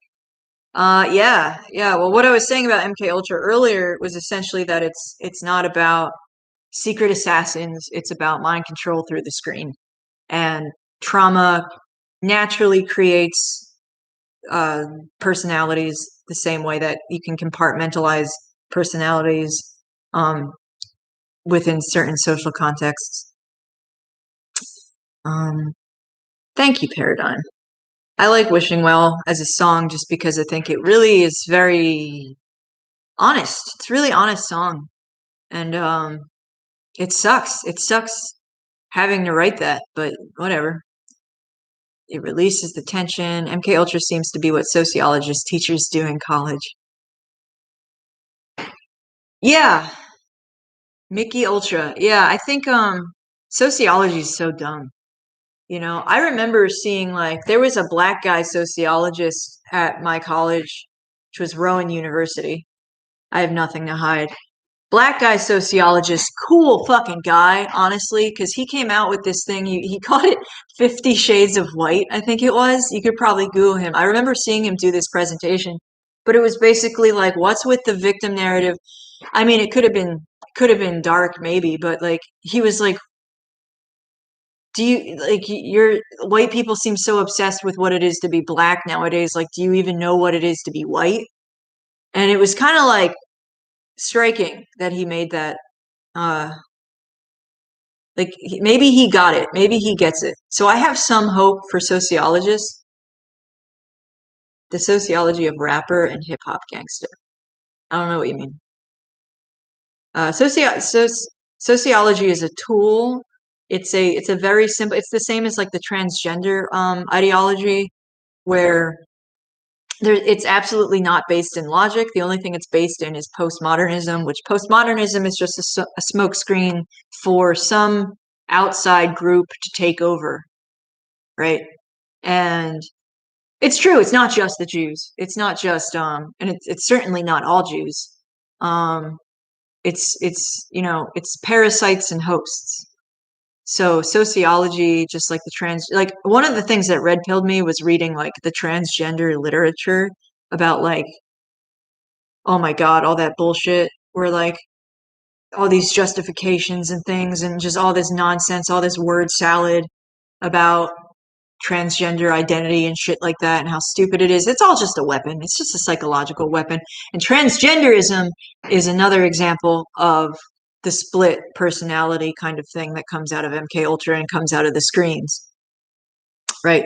Yeah. Well, what I was saying about MK Ultra earlier was essentially that it's not about secret assassins. It's about mind control through the screen, and trauma naturally creates personalities the same way that you can compartmentalize personalities within certain social contexts. Thank you, Paradigm. I like Wishing Well as a song just because I think it really is very honest. It's a really honest song. And it sucks. It sucks having to write that, but whatever. It releases the tension. MK Ultra seems to be what sociologists, teachers do in college. Yeah, Mickey Ultra. Yeah, I think sociology is so dumb. You know, I remember seeing like there was a black guy sociologist at my college, which was Rowan University. I have nothing to hide. Black guy sociologist, cool fucking guy, honestly, because he came out with this thing. He called it 50 Shades of White, I think it was. You could probably Google him. I remember seeing him do this presentation, but it was basically like, what's with the victim narrative? I mean, it could have been dark maybe, but like he was like, do you like your white people seem so obsessed with what it is to be black nowadays? Like, do you even know what it is to be white? And it was kind of like striking that he made that like maybe he got it, maybe he gets it. So I have some hope for sociologists. The sociology of rapper and hip hop gangster. I don't know what you mean. Sociology is a tool. It's a very simple. It's the same as like the transgender ideology, where it's absolutely not based in logic. The only thing it's based in is postmodernism, which postmodernism is just a smokescreen for some outside group to take over, right? And it's true. It's not just the Jews. It's not just and it's certainly not all Jews. Um, it's you know it's parasites and hosts. So sociology, just like like one of the things that red pilled me was reading like the transgender literature about like, oh my God, all that bullshit where like all these justifications and things and just all this nonsense, all this word salad about transgender identity and shit like that and how stupid it is. It's all just a weapon. It's just a psychological weapon. And transgenderism is another example of the split personality kind of thing that comes out of MK Ultra and comes out of the screens, right?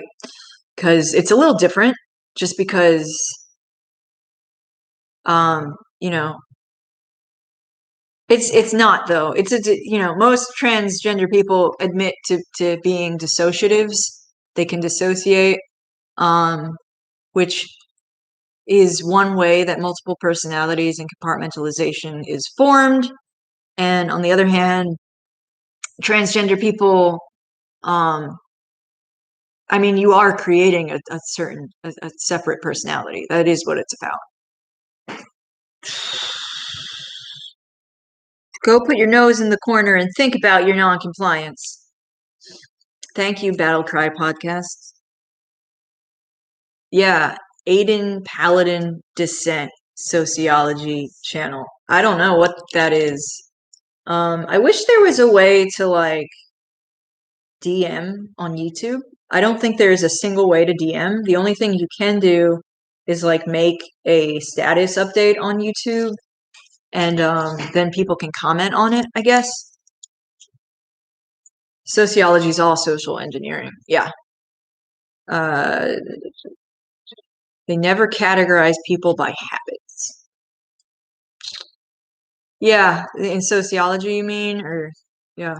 Because it's a little different just because, you know, it's not though. It's a most transgender people admit to being dissociatives. They can dissociate, which is one way that multiple personalities and compartmentalization is formed. And on the other hand, transgender people, I mean, you are creating a separate personality. That is what it's about. Go put your nose in the corner and think about your non-compliance. Thank you, Battle Cry Podcast. Yeah, Aiden Paladin Descent Sociology channel. I don't know what that is. I wish there was a way to like DM on YouTube. I don't think there is a single way to DM. The only thing you can do is like make a status update on YouTube and then people can comment on it, I guess. Sociology is all social engineering. Yeah. They never categorize people by habits. Yeah, in sociology, you mean? Or, yeah.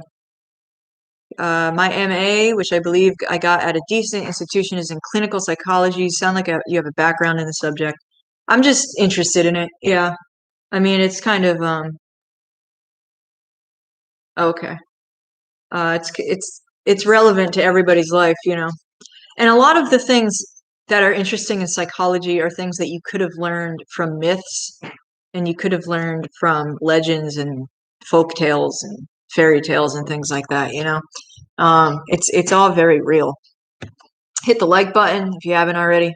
My MA, which I believe I got at a decent institution, is in clinical psychology. You sound like you have a background in the subject. I'm just interested in it. Yeah. I mean, it's kind of, okay. It's relevant to everybody's life, you know. And a lot of the things that are interesting in psychology are things that you could have learned from myths and you could have learned from legends and folk tales and fairy tales and things like that, you know. It's all very real. Hit the like button if you haven't already.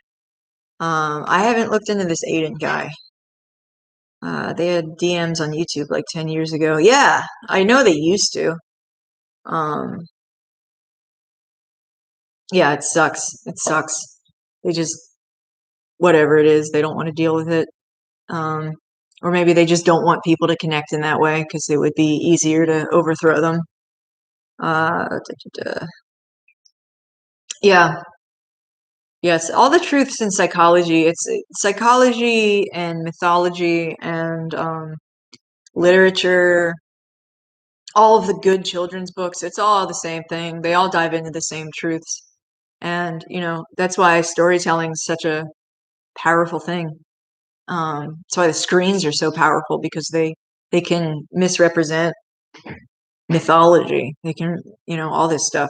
I haven't looked into this Aiden guy. They had DMs on YouTube like 10 years ago. Yeah, I know they used to. Um, yeah, it sucks. It sucks. They just, whatever it is, they don't want to deal with it. Or maybe they just don't want people to connect in that way because it would be easier to overthrow them. Yeah, yes, all the truths in psychology. It's psychology and mythology and literature, all of the good children's books. It's all the same thing. They all dive into the same truths. And, you know, that's why storytelling is such a powerful thing. That's why the screens are so powerful because they can misrepresent mythology. They can, you know, all this stuff.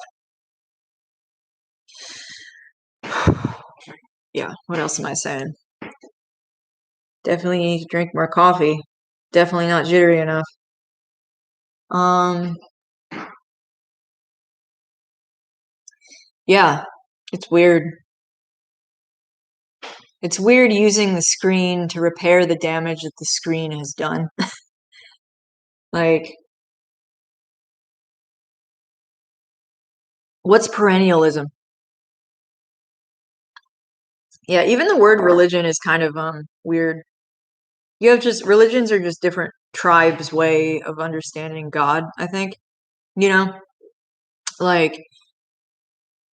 Yeah, what else am I saying? Definitely need to drink more coffee. Definitely not jittery enough. Um, yeah, it's weird. It's weird using the screen to repair the damage that the screen has done. Like, what's perennialism? Yeah, even the word religion is kind of weird. You have just religions are just different tribes' way of understanding God, I think. You know, like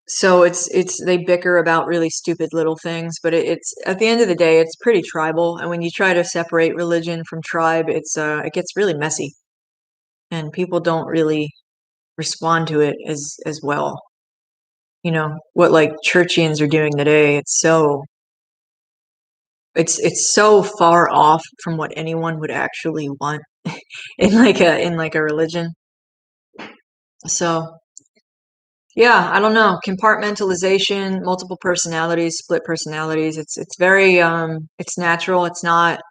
so it's they bicker about really stupid little things, but it's at the end of the day, it's pretty tribal. And when you try to separate religion from tribe, it gets really messy, and people don't really respond to it as well. You know what, like churchians are doing today. It's so far off from what anyone would actually want in like a religion. So yeah, I don't know. Compartmentalization, multiple personalities, split personalities. It's very it's natural. It's not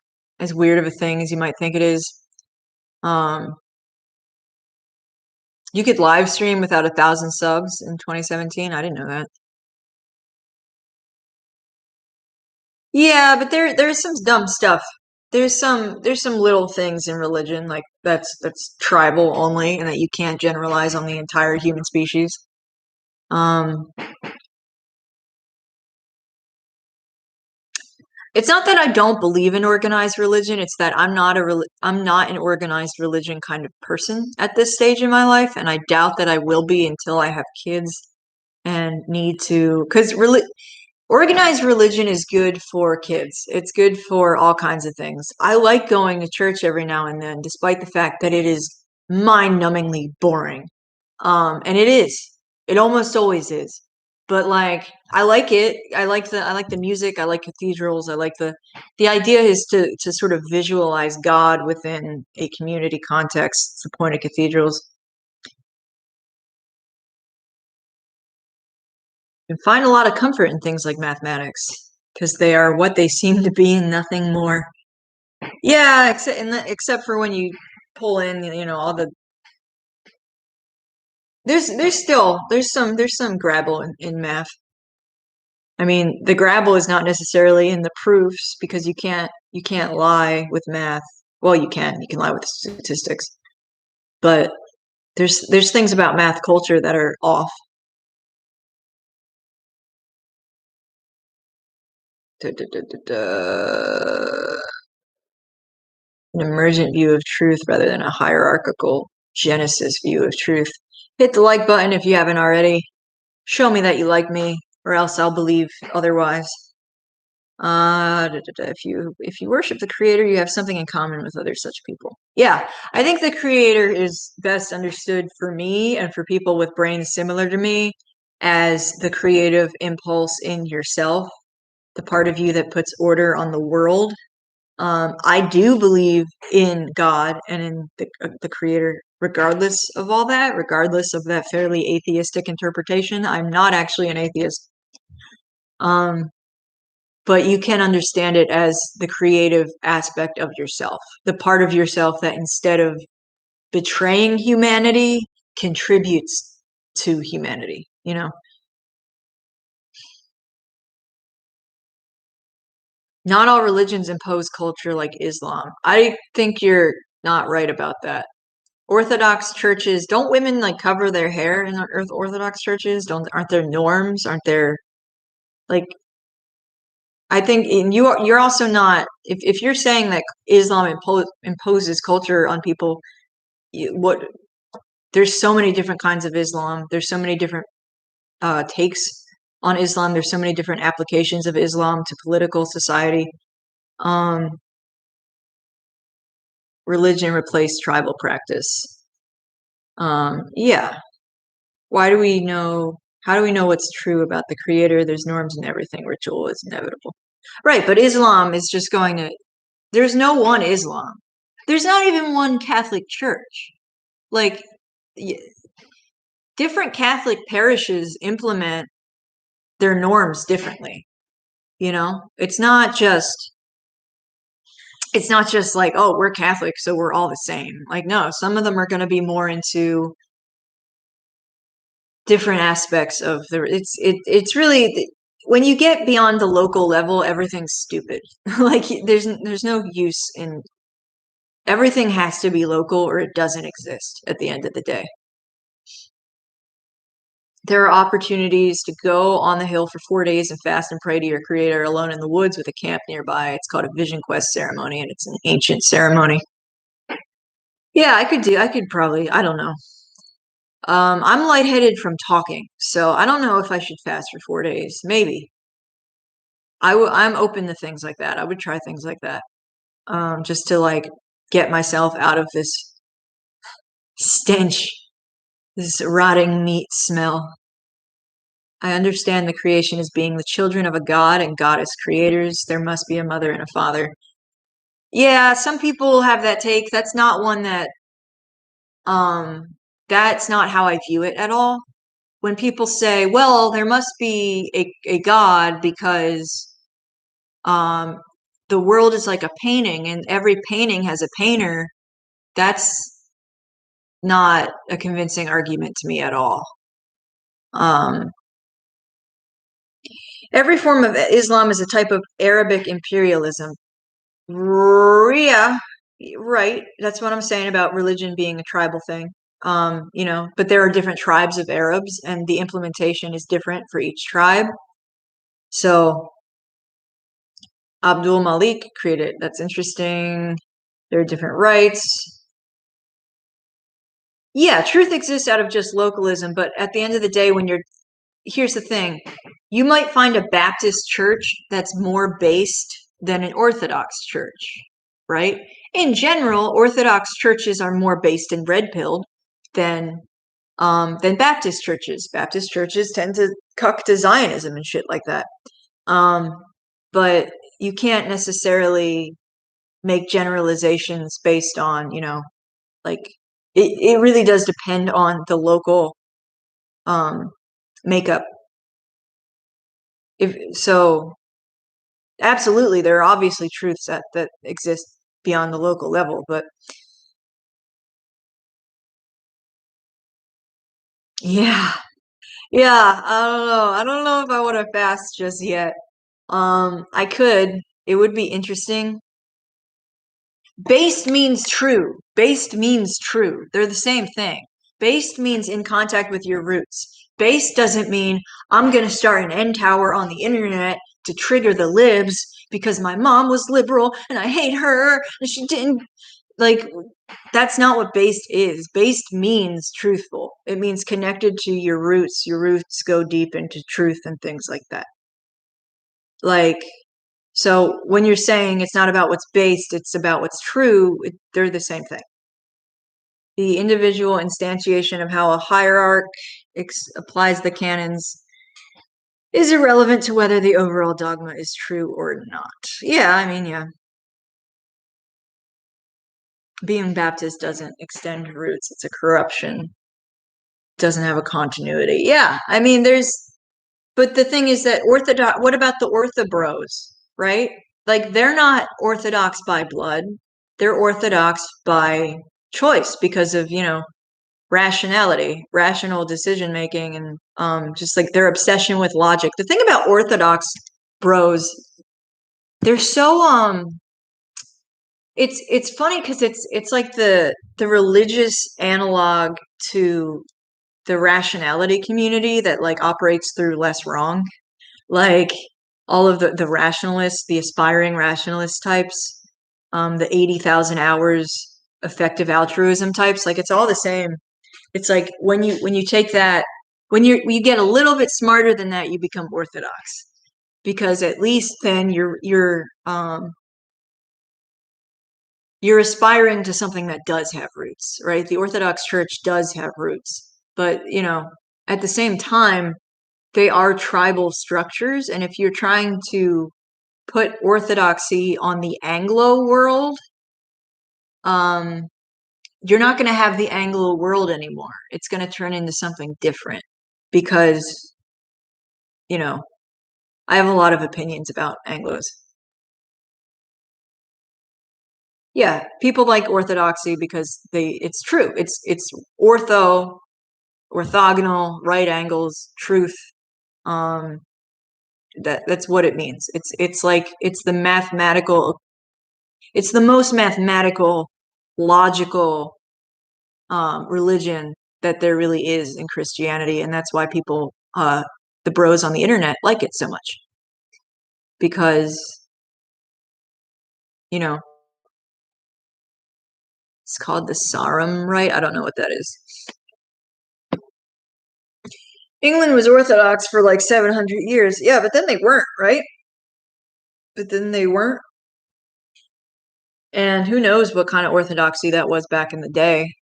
as weird of a thing as you might think it is. Um You could live stream without 1,000 subs in 2017. I didn't know that. Yeah, but there's some dumb stuff. There's some little things in religion like that's tribal only, and that you can't generalize on the entire human species. Um, it's not that I don't believe in organized religion. It's that I'm not an organized religion kind of person at this stage in my life, and I doubt that I will be until I have kids and need to, because organized religion is good for kids. It's good for all kinds of things. I like going to church every now and then, despite the fact that it is mind-numbingly boring. And it is. It almost always is. But like I like it. I like the music. I like cathedrals. I like the idea is to sort of visualize God within a community context. It's the point of cathedrals. You can find a lot of comfort in things like mathematics because they are what they seem to be and nothing more. Yeah, except for when you pull in, all the there's some grabble in math. I mean, the grabble is not necessarily in the proofs because you can't lie with math. Well, you can lie with statistics, but there's things about math culture that are off. Da, da, da, da, da. An emergent view of truth rather than a hierarchical Genesis view of truth. Hit the like button if you haven't already. Show me that you like me, or else I'll believe otherwise. If you worship the creator, you have something in common with other such people. Yeah, I think the creator is best understood for me and for people with brains similar to me as the creative impulse in yourself, the part of you that puts order on the world. I do believe in God and in the creator, regardless of all that, regardless of that fairly atheistic interpretation. I'm not actually an atheist. Um, but you can understand it as the creative aspect of yourself, the part of yourself that instead of betraying humanity, contributes to humanity. Not all religions impose culture like Islam. I think you're not right about that. Orthodox churches, don't women like cover their hair in Orthodox churches? Don't Aren't there norms? Aren't there like I think you're also not if you're saying that Islam imposes culture on people, what there's so many different kinds of Islam. There's so many different takes on Islam. There's so many different applications of Islam to political society. Um, Religion replaced tribal practice. Yeah. Why do we know? How do we know what's true about the creator? There's norms in everything. Ritual is inevitable. Right, but Islam is just going to. There's no one Islam. There's not even one Catholic church. Like, different Catholic parishes implement their norms differently. It's not just like, oh, we're Catholic, so we're all the same. Like, no, some of them are going to be more into different aspects of it's really when you get beyond the local level, everything's stupid. Like, there's no use in everything has to be local or it doesn't exist at the end of the day. There are opportunities to go on the hill for 4 days and fast and pray to your creator alone in the woods with a camp nearby. It's called a vision quest ceremony, and it's an ancient ceremony. Yeah, I could probably, I don't know. I'm lightheaded from talking, so I don't know if I should fast for 4 days. Maybe. I'm open to things like that. I would try things like that. Just to like get myself out of this stench, this rotting meat smell. I understand the creation as being the children of a god and goddess creators. There must be a mother and a father. Yeah, some people have that take. Um, that's not how I view it at all. When people say, well, there must be a god because um, the world is like a painting and every painting has a painter, that's not a convincing argument to me at all. Every form of Islam is a type of Arabic imperialism. Yeah, right. That's what I'm saying about religion being a tribal thing. But there are different tribes of Arabs, and the implementation is different for each tribe. So Abdul Malik created, that's interesting. There are different rights. Yeah, truth exists out of just localism, but at the end of the day, here's the thing, you might find a Baptist church that's more based than an Orthodox church, right? In general, Orthodox churches are more based in red pilled than Baptist churches. Baptist churches tend to cuck to Zionism and shit like that. But you can't necessarily make generalizations based on, like it really does depend on the local makeup. If so, absolutely, there are obviously truths that exist beyond the local level, but yeah, yeah, I don't know if I want to fast just yet. I could. It would be interesting. Based means true. Based means true. They're the same thing. Based means in contact with your roots. Based doesn't mean I'm going to start an end tower on the internet to trigger the libs because my mom was liberal and I hate her and she didn't. Like, that's not what based is. Based means truthful. It means connected to your roots. Your roots go deep into truth and things like that. Like, so when you're saying it's not about what's based, it's about what's true, they're the same thing. The individual instantiation of how a hierarch applies the canons is irrelevant to whether the overall dogma is true or not. Yeah, I mean, yeah. Being Baptist doesn't extend roots, it's a corruption. Doesn't have a continuity. Yeah, I mean, but the thing is that what about the Orthobros, right? Like, they're not Orthodox by blood, they're Orthodox by choice because of, rationality, rational decision making, and just like their obsession with logic. The thing about Orthodox bros, they're so it's funny because it's like the religious analog to the rationality community that like operates through less wrong. Like all of the rationalists, the aspiring rationalist types, the 80,000 hours effective altruism types, like it's all the same. It's like when you take that, when you get a little bit smarter than that, you become orthodox because at least then you're aspiring to something that does have roots, right? The Orthodox Church does have roots, but at the same time, they are tribal structures, and if you're trying to put orthodoxy on the Anglo world, um, you're not going to have the Anglo world anymore. It's going to turn into something different because, you know, I have a lot of opinions about Anglos. Yeah, people like orthodoxy because it's true. It's orthogonal, right angles, truth. Um, that's what it means. It's like it's the most mathematical, logical religion that there really is in Christianity, and that's why the bros on the internet like it so much because you know it's called the Sarum, right? I don't know what that is. England was Orthodox for like 700 years. Yeah, but then they weren't, right? But then they weren't. And who knows what kind of orthodoxy that was back in the day,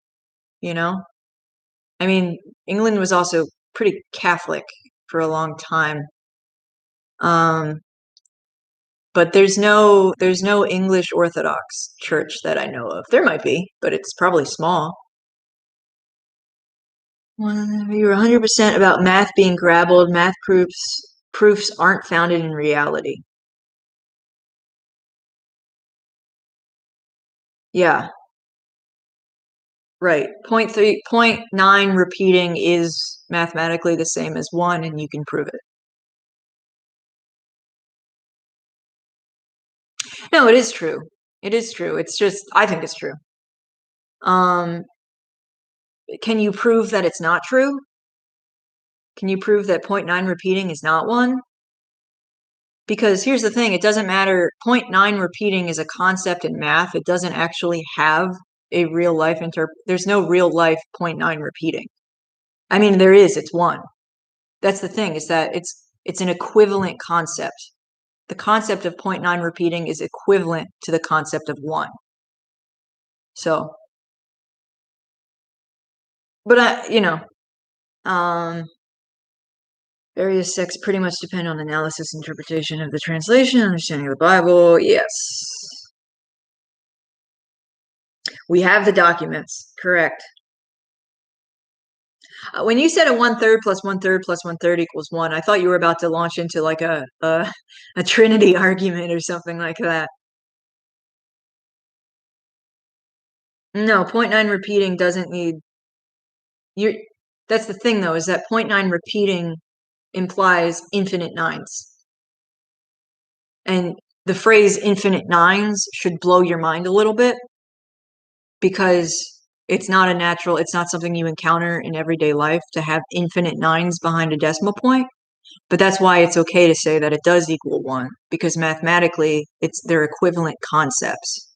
you know? I mean, England was also pretty Catholic for a long time. Um, but there's no English Orthodox church that I know of. There might be, but it's probably small. Well, you're 100% about math being grabbled. Math proofs aren't founded in reality. Yeah. Right. 0.9 repeating is mathematically the same as 1, and you can prove it. No, it is true. It is true. It's just, I think it's true. Um, can you prove that it's not true? Can you prove that 0.9 repeating is not 1? Because here's the thing, it doesn't matter. 0.9 repeating is a concept in math. It doesn't actually have a real life there's no real life 0.9 repeating. I mean, there is, it's 1. That's the thing, is that it's an equivalent concept. The concept of 0.9 repeating is equivalent to the concept of 1. So, but various sects pretty much depend on analysis, interpretation of the translation, understanding of the Bible. Yes. We have the documents, correct. When you said a 1/3 plus 1/3 plus 1/3 equals 1, I thought you were about to launch into like a Trinity argument or something like that. No, 0.9 repeating doesn't need you're that's the thing though, is that 0.9 repeating implies infinite nines. And the phrase infinite nines should blow your mind a little bit, because it's not something you encounter in everyday life to have infinite nines behind a decimal point. But that's why it's okay to say that it does equal 1, because mathematically they're equivalent concepts.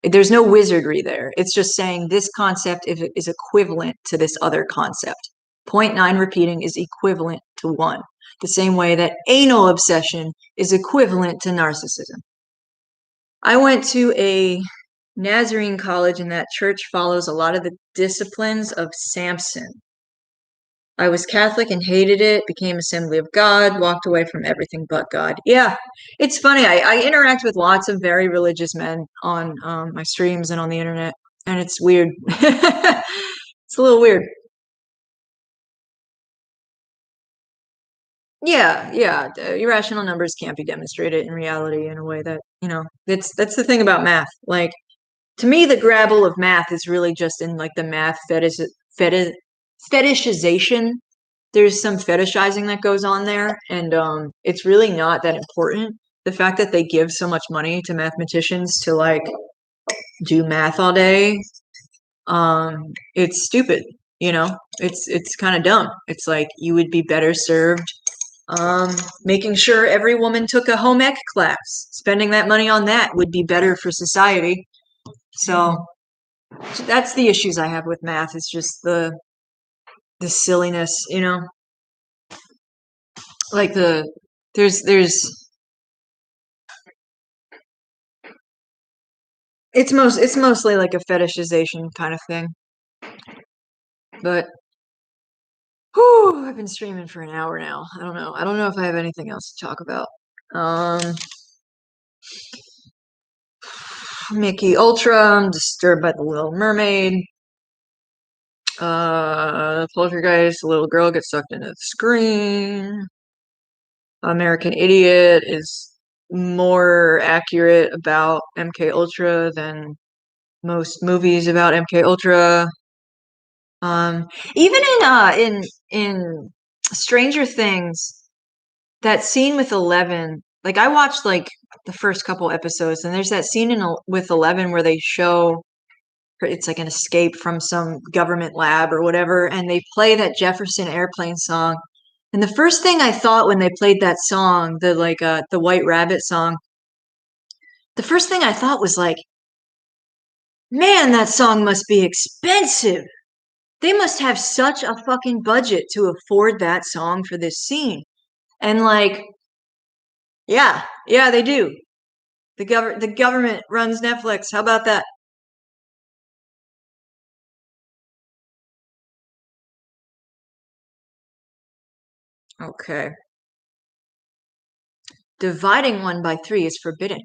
There's no wizardry there. It's just saying this concept is equivalent to this other concept. 0.9 repeating is equivalent to 1, the same way that anal obsession is equivalent to narcissism. I went to a Nazarene college, and that church follows a lot of the disciplines of Samson. I was Catholic and hated it, became Assembly of God, walked away from everything but God. Yeah, it's funny. I interact with lots of very religious men on my streams and on the internet, and it's weird. It's a little weird. Yeah, yeah. Irrational numbers can't be demonstrated in reality in a way that, that's the thing about math. Like, to me, the grabble of math is really just in like the math fetishization. There's some fetishizing that goes on there, and it's really not that important. The fact that they give so much money to mathematicians to like do math all day, it's stupid. It's kind of dumb. It's like you would be better served making sure every woman took a home ec class. Spending that money on that would be better for society. So that's the issues I have with math. It's just the silliness, like there's it's mostly like a fetishization kind of thing. But whew, I've been streaming for an hour now. I don't know. I don't know if I have anything else to talk about. Mickey Ultra, I'm disturbed by the Little Mermaid. Poltergeist, the little girl gets sucked into the screen. American Idiot is more accurate about MK Ultra than most movies about MK Ultra. Even in Stranger Things, that scene with 11, like I watched like the first couple episodes, and there's that scene with 11 where they show it's like an escape from some government lab or whatever, and they play that Jefferson Airplane song. And the first thing I thought when they played that song, the White Rabbit song, the first thing I thought was like, man, that song must be expensive. They must have such a fucking budget to afford that song for this scene. And like, yeah, they do. The government runs Netflix. How about that? Okay. Dividing 1 by 3 is forbidden.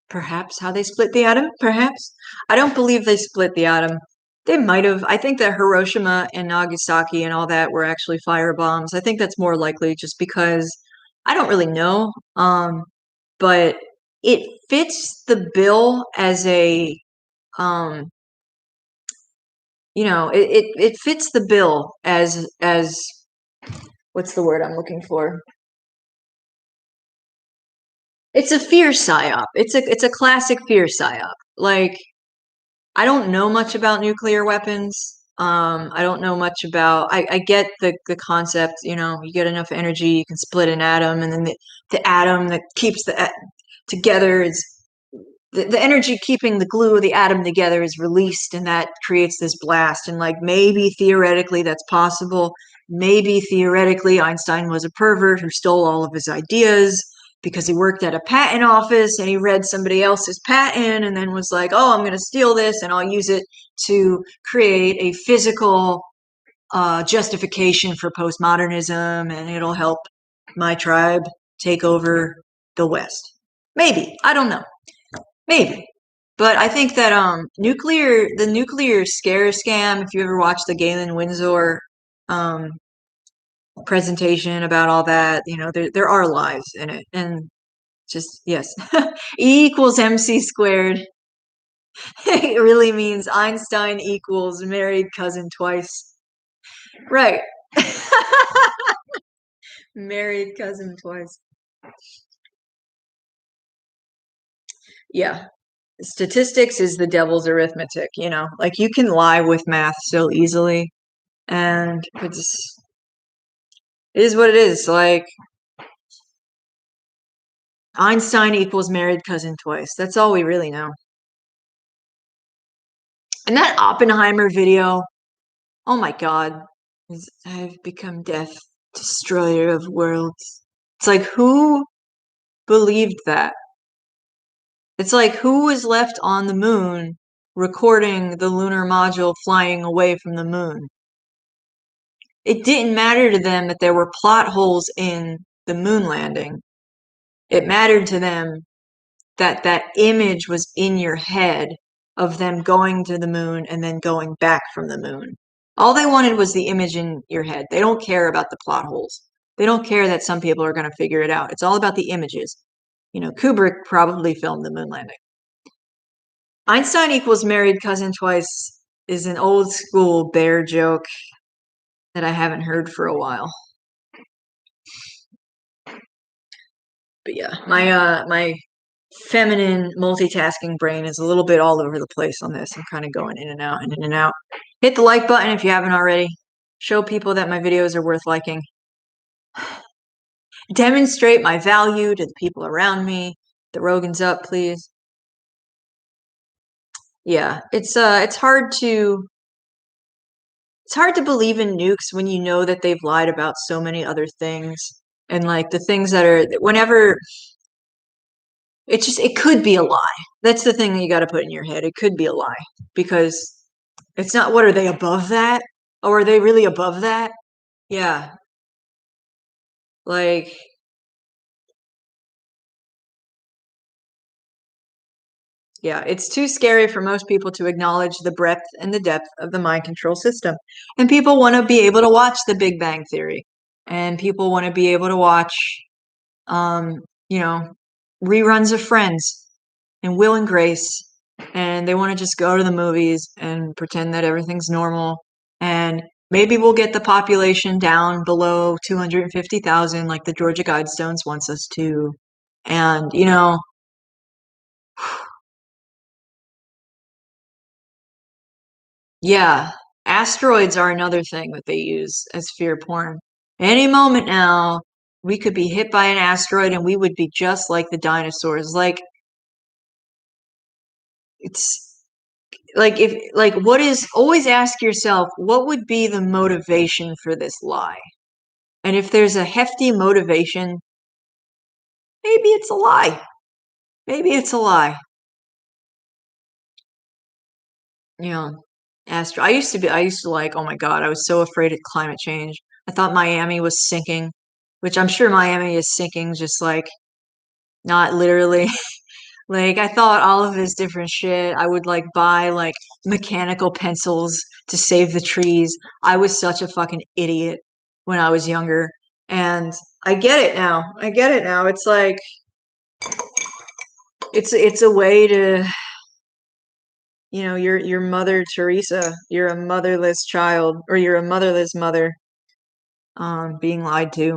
Perhaps how they split the atom? Perhaps. I don't believe they split the atom. They might have. I think that Hiroshima and Nagasaki and all that were actually fire bombs. I think that's more likely just because I don't really know. But it fits the bill as a um you know, it fits the bill as what's the word I'm looking for? It's a fear psyop. It's a classic fear psyop. Like, I don't know much about nuclear weapons. I don't know much about. I get the concept. You know, you get enough energy, you can split an atom, and then the atom that keeps together is the energy keeping the glue of the atom together is released, and that creates this blast. And like maybe theoretically that's possible. Maybe theoretically Einstein was a pervert who stole all of his ideas because he worked at a patent office and he read somebody else's patent and then was like, oh, I'm going to steal this and I'll use it to create a physical justification for postmodernism and it'll help my tribe take over the West. Maybe. I don't know. Maybe. But I think that the nuclear scare scam, if you ever watched the Galen Winsor um presentation about all that, you know, there are lies in it. And just yes. E equals MC squared. It really means Einstein equals married cousin twice. Right. Married cousin twice. Yeah. Statistics is the devil's arithmetic, you know. Like you can lie with math so easily and it is what it is. Like Einstein equals married cousin twice. That's all we really know. And that Oppenheimer video, oh my God, I've become death, destroyer of worlds. It's like, who believed that? It's like, who was left on the moon recording the lunar module flying away from the moon? It didn't matter to them that there were plot holes in the moon landing. It mattered to them that that image was in your head of them going to the moon and then going back from the moon. All they wanted was the image in your head. They don't care about the plot holes. They don't care that some people are going to figure it out. It's all about the images. You know, Kubrick probably filmed the moon landing. Einstein equals married cousin twice is an old school bear joke that I haven't heard for a while. But yeah, my feminine multitasking brain is a little bit all over the place on this. I'm kind of going in and out and in and out. Hit the like button if you haven't already. Show people that my videos are worth liking. Demonstrate my value to the people around me. The Rogan's up, please. Yeah, it's hard to believe in nukes when you know that they've lied about so many other things and like the things that are whenever it could be a lie. That's the thing that you got to put in your head. It could be a lie because it's not, what are they above that? Or are they really above that? Yeah. Like, yeah, it's too scary for most people to acknowledge the breadth and the depth of the mind control system. And people want to be able to watch The Big Bang Theory. And people want to be able to watch, um, you know, reruns of Friends and Will and Grace. And they want to just go to the movies and pretend that everything's normal. And maybe we'll get the population down below 250,000 like the Georgia Guidestones wants us to. And, you know, yeah, asteroids are another thing that they use as fear porn. Any moment now, we could be hit by an asteroid and we would be just like the dinosaurs. Like, it's like, if, like, what is, always ask yourself, what would be the motivation for this lie? And if there's a hefty motivation, maybe it's a lie. Maybe it's a lie. You know, I used to like, oh my God, I was so afraid of climate change. I thought Miami was sinking, which I'm sure Miami is sinking, just like not literally. Like I thought all of this different shit. I would like buy like mechanical pencils to save the trees. I was such a fucking idiot when I was younger. And I get it now. I get it now. It's like it's a way to You know, you're Mother Teresa. You're a motherless child, or you're a motherless mother, being lied to.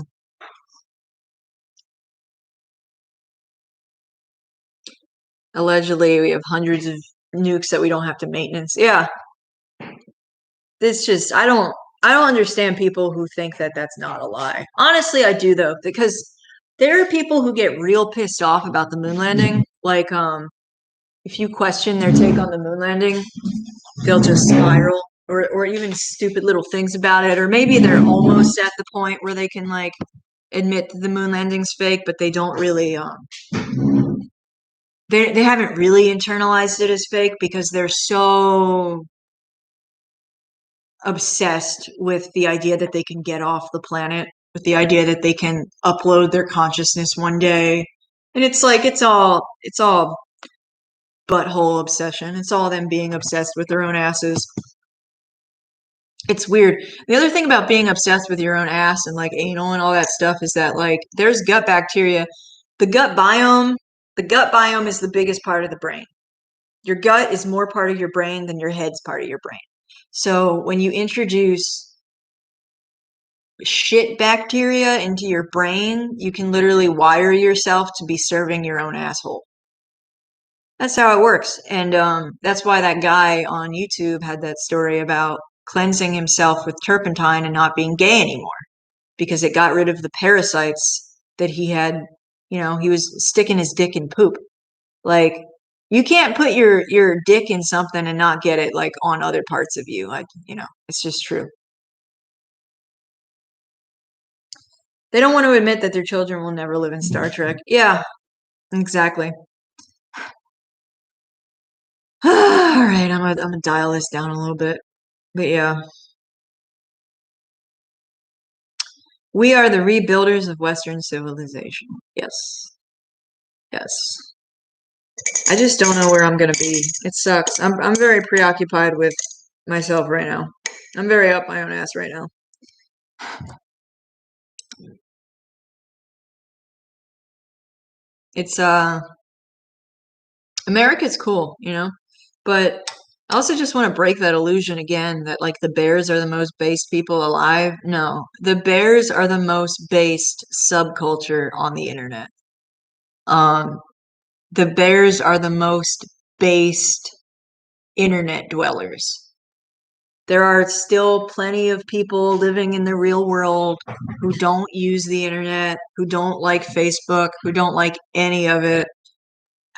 Allegedly, we have hundreds of nukes that we don't have to maintenance. Yeah, it's just I don't understand people who think that that's not a lie. Honestly, I do though, because there are people who get real pissed off about the moon landing. Like, if you question their take on the moon landing, they'll just spiral, or even stupid little things about it, or maybe they're almost at the point where they can like admit that the moon landing's fake, but they don't really they haven't really internalized it as fake because they're so obsessed with the idea that they can get off the planet, with the idea that they can upload their consciousness one day. And it's like it's all butthole obsession. It's all them being obsessed with their own asses. It's weird. The other thing about being obsessed with your own ass and like anal and all that stuff is that like there's gut bacteria. The gut biome, the gut biome is the biggest part of the brain. Your gut is more part of your brain than your head's part of your brain. So when you introduce shit bacteria into your brain, you can literally wire yourself to be serving your own asshole. That's how it works. And that's why that guy on YouTube had that story about cleansing himself with turpentine and not being gay anymore because it got rid of the parasites that he had. You know, he was sticking his dick in poop. Like, you can't put your dick in something and not get it like on other parts of you. Like, you know, it's just true. They don't want to admit that their children will never live in Star Trek. Yeah, exactly. All right, I'm gonna dial this down a little bit. But yeah, we are the rebuilders of Western civilization. Yes, yes. I just don't know where I'm gonna be. It sucks. I'm very preoccupied with myself right now. I'm very up my own ass right now. It's America's cool, you know, but I also just want to break that illusion again that like the bears are the most based people alive. No, the bears are the most based subculture on the internet. Um, the bears are the most based internet dwellers. There are still plenty of people living in the real world who don't use the internet, who don't like Facebook, who don't like any of it.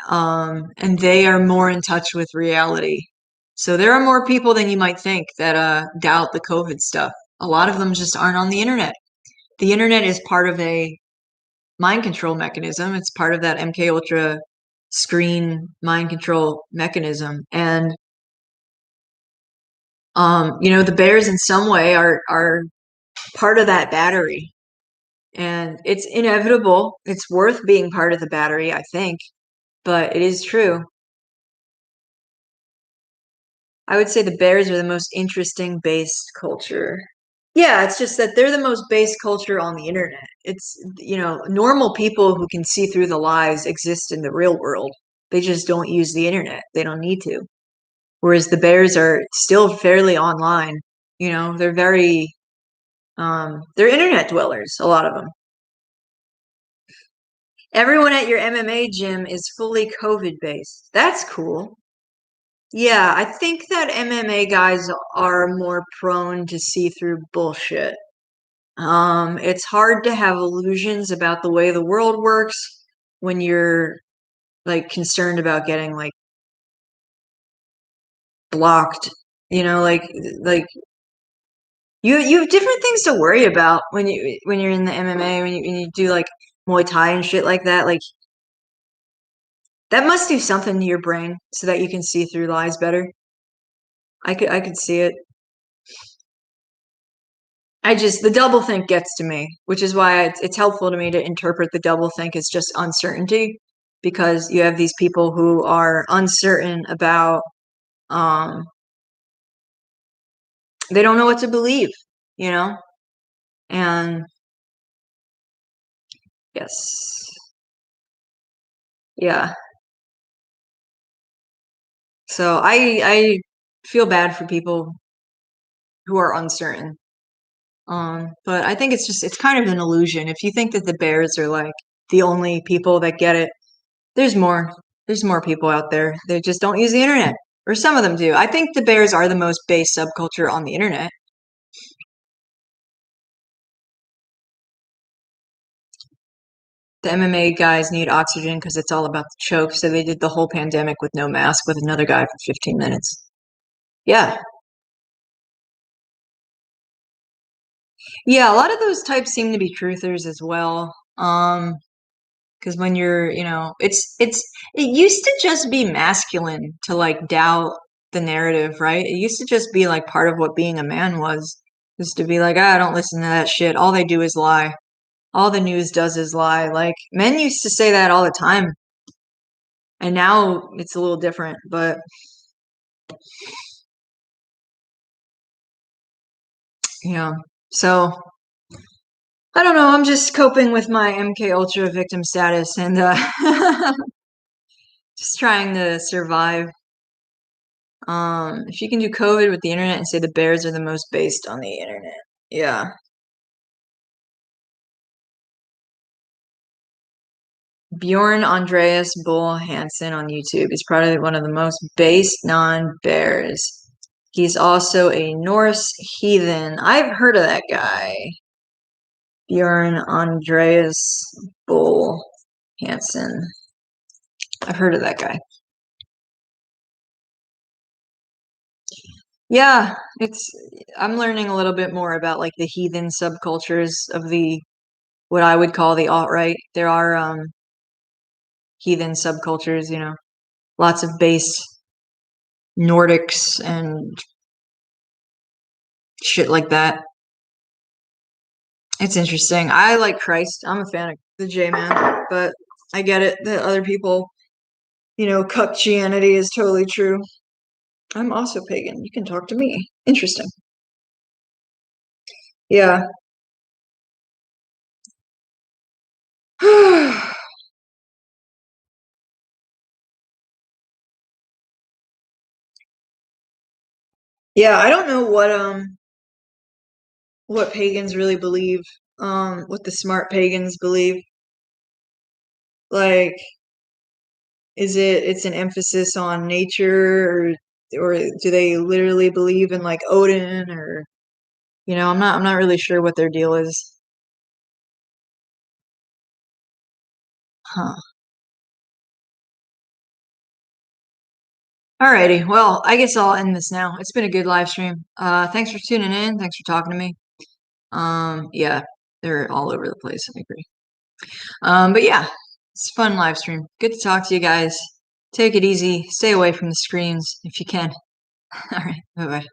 And they are more in touch with reality. So there are more people than you might think that doubt the COVID stuff. A lot of them just aren't on the internet. The internet is part of a mind control mechanism. It's part of that MK Ultra screen mind control mechanism, and you know, the bears in some way are part of that battery, and it's inevitable. It's worth being part of the battery, I think, but it is true. I would say the bears are the most interesting based culture. Yeah, it's just that they're the most based culture on the internet. It's, you know, normal people who can see through the lies exist in the real world. They just don't use the internet. They don't need to. Whereas the bears are still fairly online. You know, they're very they're internet dwellers, a lot of them. Everyone at your MMA gym is fully COVID based. That's cool. Yeah, I think that MMA guys are more prone to see through bullshit. It's hard to have illusions about the way the world works when you're like concerned about getting like blocked. You know, like you have different things to worry about when you're in the MMA when you do like Muay Thai and shit like that. Like that must do something to your brain so that you can see through lies better. I could see it. I just the double think gets to me, which is why it's helpful to me to interpret the double think as just uncertainty, because you have these people who are uncertain about um they don't know what to believe, you know? And yes. Yeah. So I feel bad for people who are uncertain. But I think it's kind of an illusion. If you think that the bears are like the only people that get it, there's more. There's more people out there. They just don't use the internet. Or some of them do. I think the bears are the most base subculture on the internet. The MMA guys need oxygen because it's all about the choke, so they did the whole pandemic with no mask with another guy for 15 minutes. Yeah. Yeah, a lot of those types seem to be truthers as well. Because when you're, it used to just be masculine to like doubt the narrative, right? It used to just be like part of what being a man was to be like, I don't listen to that shit. All they do is lie. All the news does is lie. Like men used to say that all the time, and now it's a little different, but yeah. So I don't know. I'm just coping with my MK Ultra victim status and just trying to survive. If you can do COVID with the internet and say the bears are the most based on the internet. Yeah. Bjorn Andreas Bull Hansen on YouTube. He's probably one of the most based non-bears. He's also a Norse heathen. I've heard of that guy. Bjorn Andreas Bull Hansen. I've heard of that guy. Yeah, I'm learning a little bit more about like the heathen subcultures of the what I would call the alt-right. There are heathen subcultures, lots of base Nordics and shit like that. It's interesting. I like Christ. I'm a fan of the J-Man, but I get it that other people, Cuckchianity is totally true. I'm also pagan. You can talk to me. Interesting. Yeah. Yeah, I don't know what pagans really believe, what the smart pagans believe. Like, it's an emphasis on nature or do they literally believe in like Odin or I'm not really sure what their deal is. Huh. Alrighty, well, I guess I'll end this now. It's been a good live stream. Thanks for tuning in. Thanks for talking to me. Yeah, they're all over the place. I agree. But yeah, it's a fun live stream. Good to talk to you guys. Take it easy. Stay away from the screens if you can. All right, bye bye.